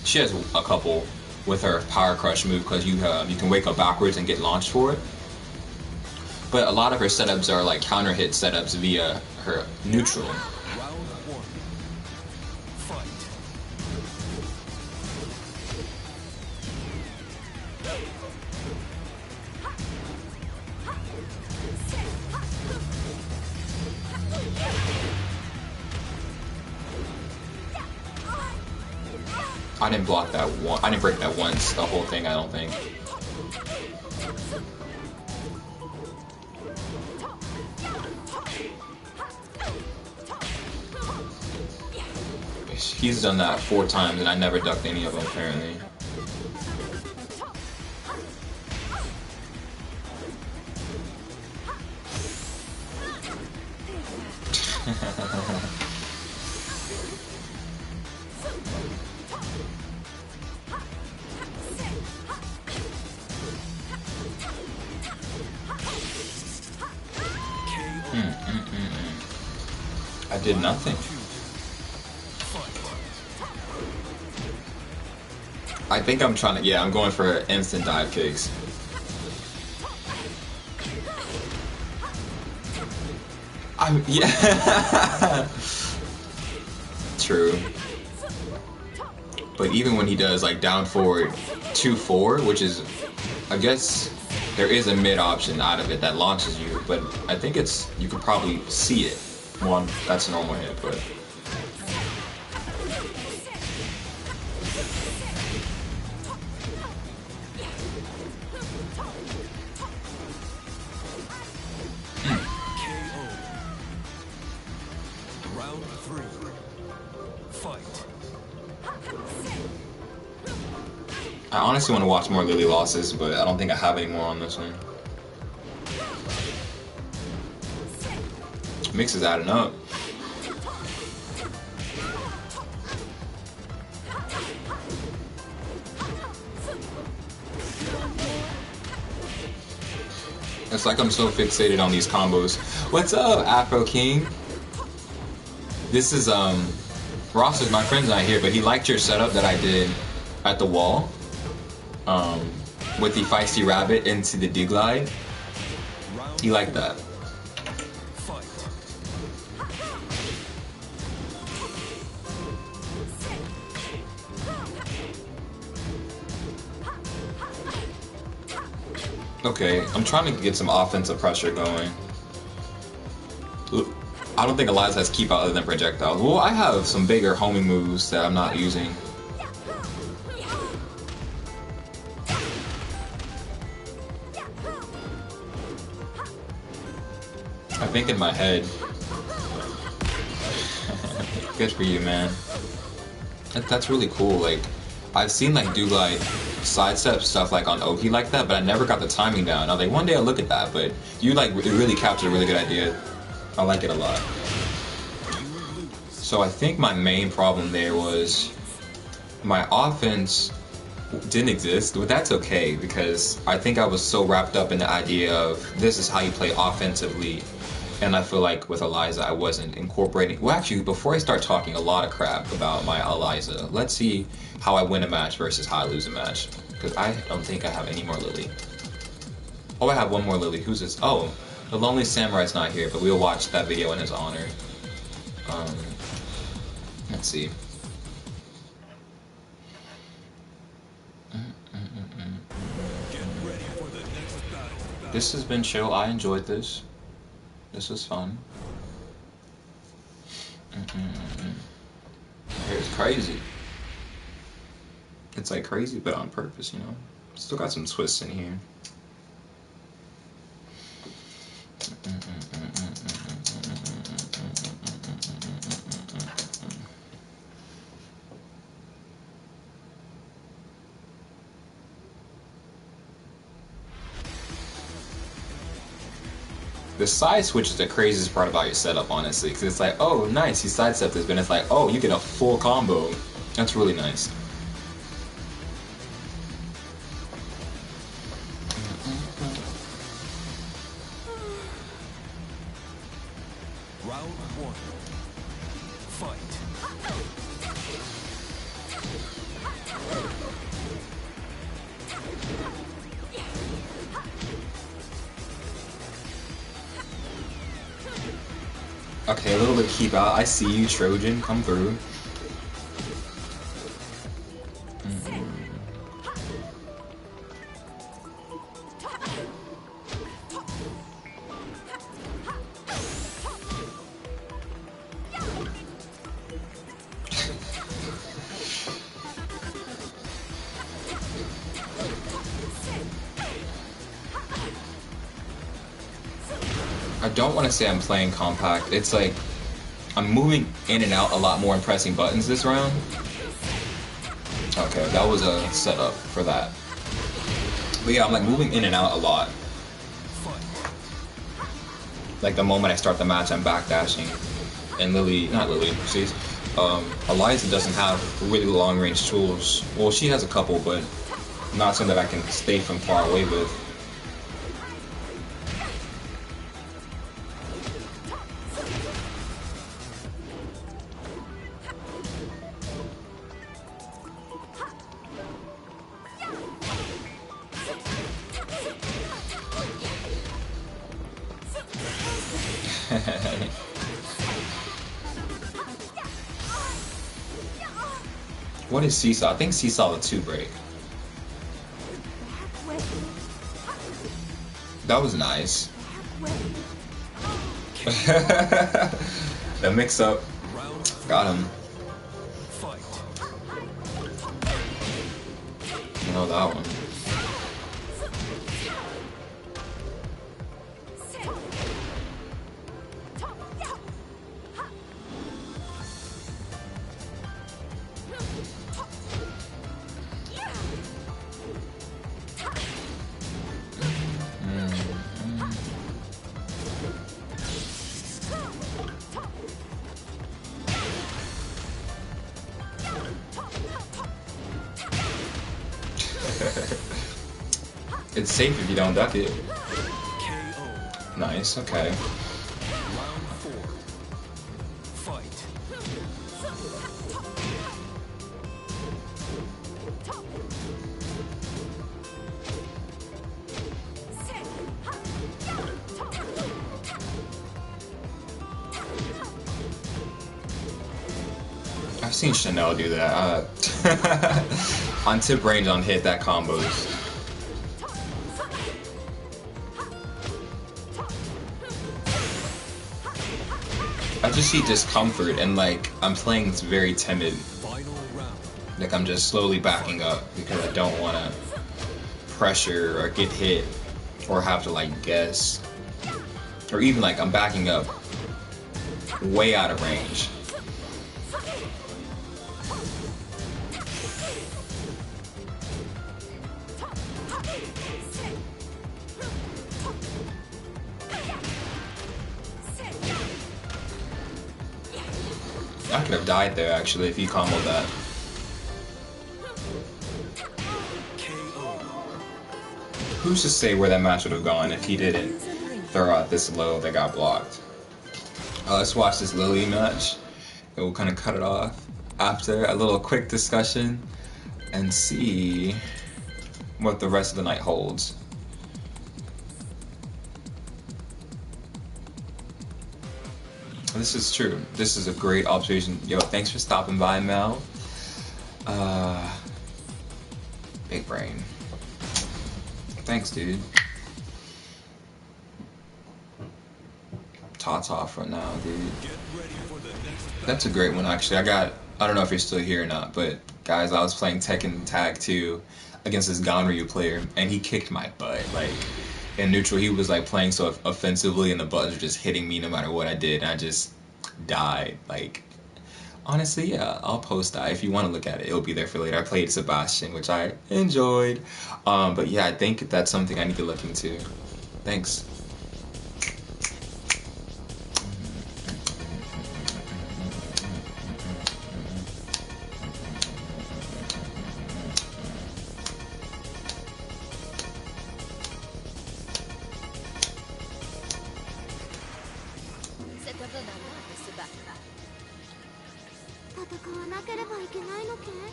A: a couple with her Power Crush move because you can wake up backwards and get launched for it. But a lot of her setups are like counter hit setups via her neutral.
C: Round one. Fight.
A: I didn't block that one. I didn't break that once. The whole thing, I don't think. He's done that 4 times, and I never ducked any of them, apparently. I did nothing. I think I'm trying to, yeah, I'm going for instant dive kicks. Yeah. True. But even when he does like down forward 2-4, which is, I guess there is a mid option out of it that launches you, but I think it's, you could probably see it. One, that's a normal hit, but. I honestly want to watch more Lili losses, but I don't think I have any more on this one. Mix is adding up. It's like I'm so fixated on these combos. What's up, Afro King? This is Ross is my friend's not here, but he liked your setup that I did at the wall. With the feisty rabbit into the D-glide. He liked that. Okay, I'm trying to get some offensive pressure going. I don't think Eliza has keep out other than projectiles. Well, I have some bigger homing moves that I'm not using. I think in my head. Good for you, man. That's really cool. Like, I've seen like do-glide sidestep stuff like on Oki like that, but I never got the timing down. I was like, one day I'll look at that, but you like it really captured a really good idea. I like it a lot. So I think my main problem there was my offense didn't exist, but that's okay because I think I was so wrapped up in the idea of this is how you play offensively, and I feel like with Eliza I wasn't incorporating. Well, actually, before I start talking a lot of crap about my Eliza, let's see how I win a match versus how I lose a match, because I don't think I have any more Lili. Oh, I have one more Lili. Who's this? Oh, the Lonely Samurai's not here, but we'll watch that video in his honor. Let's see. This has been chill. I enjoyed this. This was fun. It's crazy. It's like crazy, but on purpose, you know. Still got some twists in here. The side switch is the craziest part about your setup, honestly, because it's like, oh, nice, he sidestepped this, but it's like, oh, you get a full combo. That's really nice.
C: Round one. Fight.
B: Okay, a little bit keep out. I see you, Trojan. Come through. I don't want to say I'm playing compact. It's like I'm moving in and out a lot more and pressing buttons this round. Okay, that was a setup for that. But yeah, I'm like moving in and out a lot. Like the moment I start the match, I'm backdashing. And Eliza doesn't have really long range tools. Well, she has a couple, but not something that I can stay from far away with. What is Seesaw? I think Seesaw the 2 break. That was nice. The mix up. Got him. You know that one. It's safe if you don't duck it. Nice, okay.
C: Round 4. Fight.
B: I've seen Chanel do that. On tip range on hit, that combos. I just see discomfort and like I'm playing this very timid. Like I'm just slowly backing up because I don't want to pressure or get hit or have to like guess. Or even like I'm backing up way out of range. I could have died there actually if he comboed that. Who's to say where that match would have gone if he didn't throw out this low that got blocked? Let's watch this Lili match. And we'll kind of cut it off after a little quick discussion and see what the rest of the night holds. This is true. This is a great observation. Yo, thanks for stopping by, Mel. Big brain. Thanks, dude. Tata for now, dude. That's a great one, actually. I don't know if you're still here or not, but guys, I was playing Tekken Tag 2 against this Ganryu player, and he kicked my butt. Like, in neutral, he was like playing so offensively, and the buttons were just hitting me no matter what I did, and I just died. Like, honestly, yeah, I'll post that if you want to look at it. It'll be there for later. I played Sebastian, which I enjoyed, but yeah, I think that's something I need to look into. Thanks.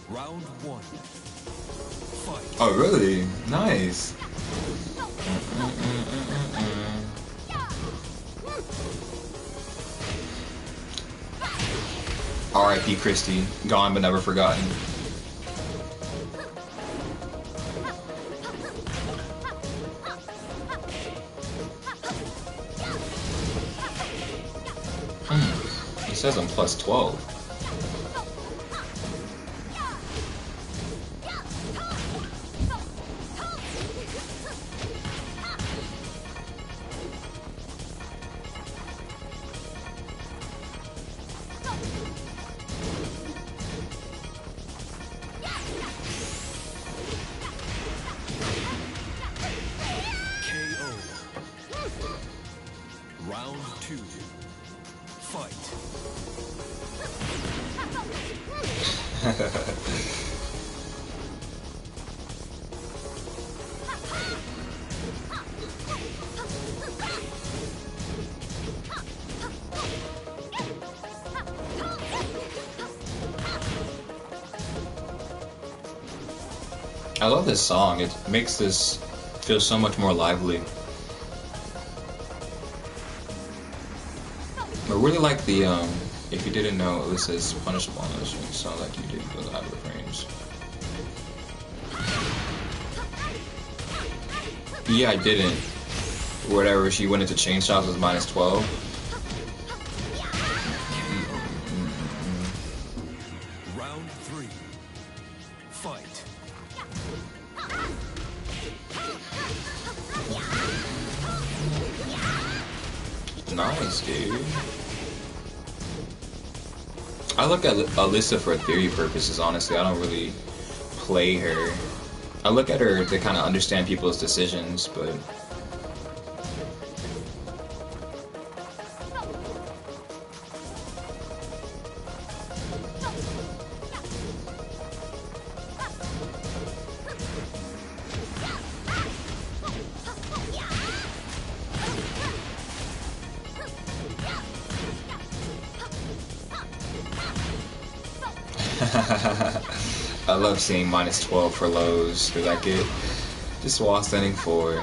C: Round one. Fight.
B: Oh, really? Nice. R.I.P. Christie, gone but never forgotten. He says I'm plus 12.
C: Round two. Fight.
B: I love this song. It makes this feel so much more lively. I really like the, if you didn't know, it says punishable on this. It sounds like you did go to high frames. Yeah, I didn't. Whatever, she went into chain shots was minus 12.
C: Round three. Fight.
B: Nice, dude. I look at Alyssa for theory purposes, honestly. I don't really play her. I look at her to kind of understand people's decisions, but... I love seeing minus 12 for lows, because I get just wall standing 4.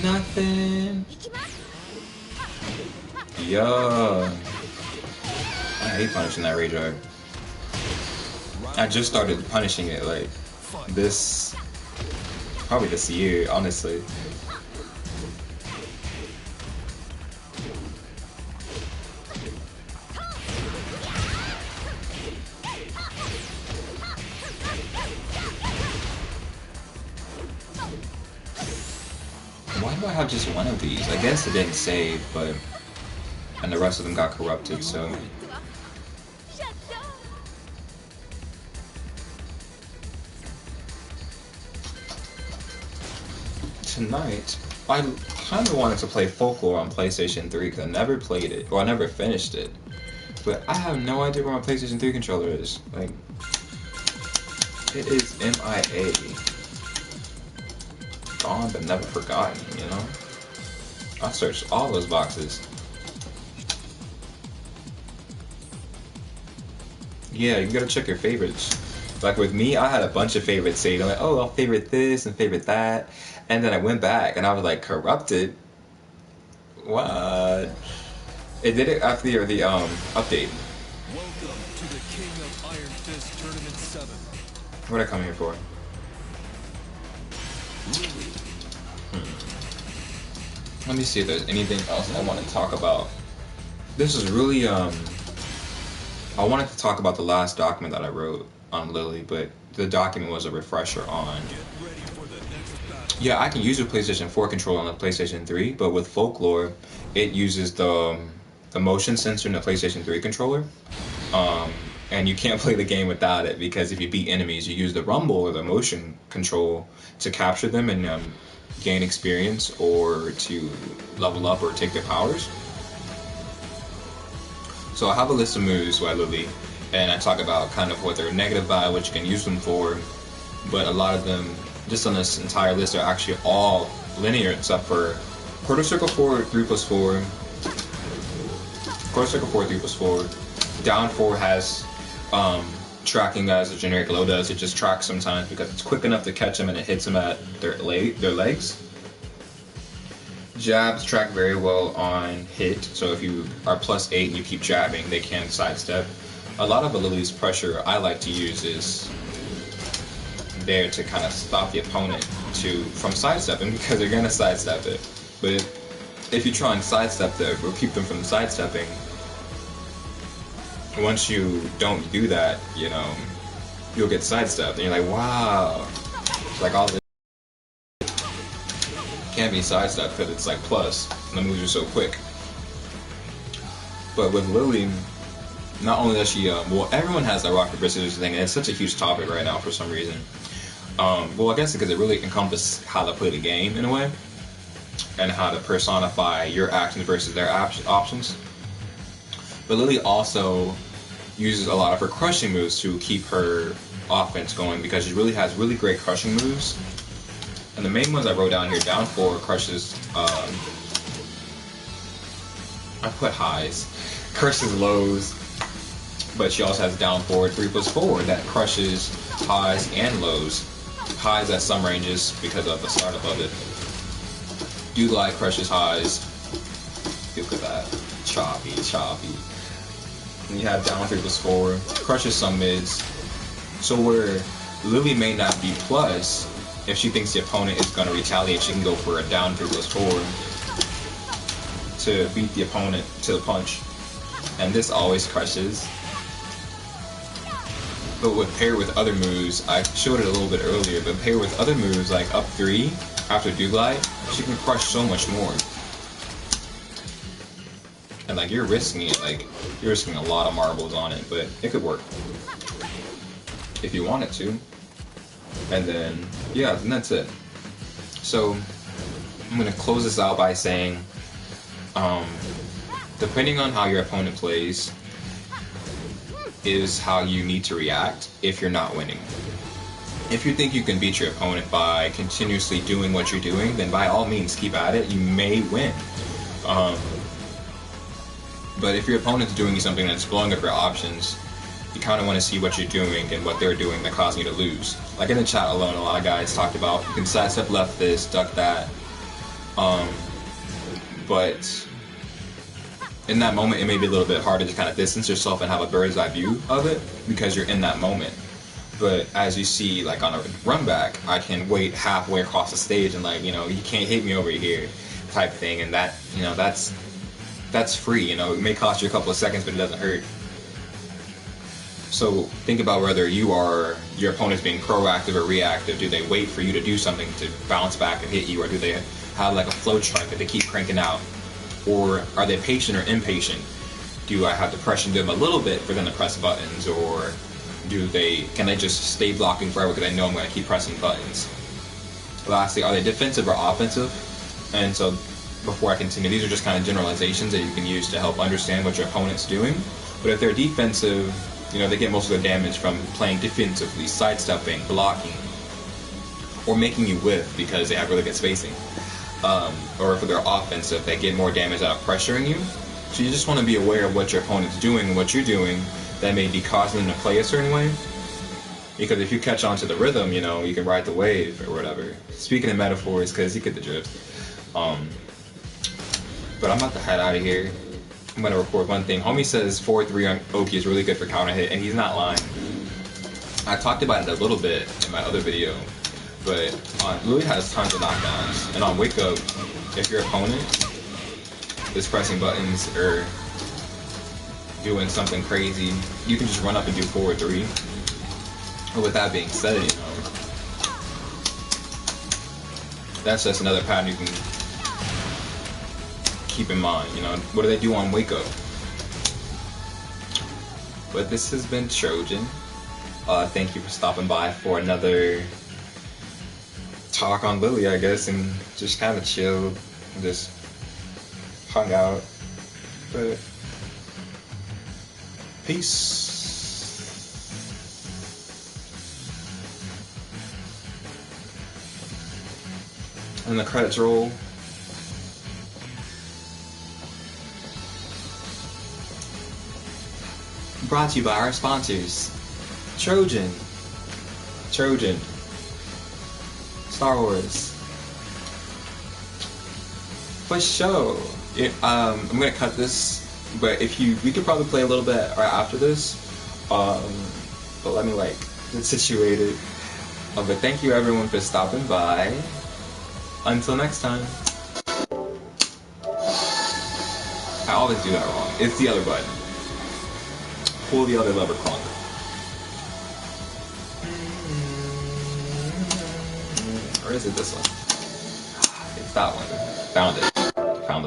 B: Nothing. Yo. I hate punishing that rage art. I just started punishing it like this, probably this year, honestly. Why do I have just one of these? I guess it didn't save, but... And the rest of them got corrupted, so... Tonight, I kind of wanted to play Folklore on PlayStation 3 because I never played it, or I never finished it. But I have no idea where my PlayStation 3 controller is. Like, it is MIA. Gone but never forgotten, you know? I searched all those boxes. Yeah, you gotta check your favorites. Like with me, I had a bunch of favorites saved. I'm like, oh, I'll favorite this and favorite that. And then I went back and I was like, corrupted? What? It did it after the update.
C: Welcome to the King of Iron Fist Tournament 7.
B: What did I come here for? Let me see if there's anything else I want to talk about. This is really, I wanted to talk about the last document that I wrote on Lili, but the document was a refresher on...
C: Get ready for the next battle.
B: Yeah, I can use a PlayStation 4 controller on the PlayStation 3, but with Folklore, it uses the motion sensor in the PlayStation 3 controller. And you can't play the game without it, because if you beat enemies, you use the rumble or the motion control to capture them and gain experience or to level up or take their powers. So I have a list of moves by Lili, and I talk about kind of what they're negative by, what you can use them for, but a lot of them, just on this entire list, are actually all linear except for Quarter circle forward, 3+4. Quarter circle forward, 3+4. Down 4 has tracking as a generic low does. It just tracks sometimes because it's quick enough to catch them and it hits them at their legs. Jabs track very well on hit, so if you are +8 and you keep jabbing, they can sidestep. A lot of Lili's pressure I like to use is there to kind of stop the opponent from sidestepping because they're gonna sidestep it. But if you try and sidestep them or keep them from sidestepping, once you don't do that, you know, you'll get sidestepped, and you're like, wow, like all this can't be sidestepped because it's like plus, and the moves are so quick. But with Lili, not only does she, well, everyone has that rock paper scissors thing, and it's such a huge topic right now for some reason. Well, I guess because it really encompasses how to play the game in a way, and how to personify your actions versus their options. But Lili also uses a lot of her crushing moves to keep her offense going because she really has really great crushing moves. And the main ones I wrote down here, down 4 crushes, I put highs, crushes lows, but she also has down 4, 3+4 that crushes highs and lows. Highs at some ranges because of the startup of it. Douglide crushes highs. Look at that. Choppy. And you have down 3+4, crushes some mids. So where Lili may not be plus, if she thinks the opponent is going to retaliate, she can go for a down 3+4 to beat the opponent to the punch. And this always crushes. But with paired with other moves, I showed it a little bit earlier, but paired with other moves like up 3 after Douglide, she can crush so much more. And like you're risking it, like you're risking a lot of marbles on it, but it could work if you want it to. And then yeah, and that's it. So I'm gonna close this out by saying, depending on how your opponent plays, is how you need to react if you're not winning. If you think you can beat your opponent by continuously doing what you're doing, then by all means keep at it. You may win. But if your opponent's doing something that's blowing up your options, you kind of want to see what you're doing and what they're doing that causing you to lose. Like in the chat alone, a lot of guys talked about you can sidestep left this, duck that. But in that moment, it may be a little bit harder to kind of distance yourself and have a bird's eye view of it because you're in that moment. But as you see, like on a run back, I can wait halfway across the stage and like, you know, you can't hit me over here type thing. And that, you know, that's free, you know, it may cost you a couple of seconds, but it doesn't hurt. So think about whether your opponent's being proactive or reactive. Do they wait for you to do something to bounce back and hit you, or do they have like a flow chart that they keep cranking out? Or are they patient or impatient? Do I have to pressure them a little bit for them to press buttons, or can they just stay blocking forever because they know I'm going to keep pressing buttons? Lastly, are they defensive or offensive? And so before I continue, these are just kind of generalizations that you can use to help understand what your opponent's doing. But if they're defensive, you know, they get most of their damage from playing defensively, sidestepping, blocking, or making you whiff because they have really good spacing. Or if they're offensive, they get more damage out of pressuring you. So you just want to be aware of what your opponent's doing and what you're doing that may be causing them to play a certain way. Because if you catch on to the rhythm, you know, you can ride the wave or whatever. Speaking of metaphors, because you get the drift. But I'm about to head out of here. I'm going to record one thing. Homie says 4-3 on Oki is really good for counter hit, and he's not lying. I talked about it a little bit in my other video, but Lili has tons of knockdowns. And on Wake Up, if your opponent is pressing buttons or doing something crazy, you can just run up and do 4-3. But with that being said, you know, that's just another pattern you can keep in mind. You know, what do they do on Wake Up? But this has been Trojan. Thank you for stopping by for another talk on Lili, I guess, and just kind of chilled and just hung out. But peace. And the credits roll.
A: Brought to you by our sponsors, Trojan, Star Wars. For sure. I'm gonna cut this, but we could probably play a little bit right after this. But let me get situated. But thank you everyone for stopping by. Until next time. I always do that wrong. It's the other button. Pull the other lever, Clunk. Or is it this one? It's that one. Found it.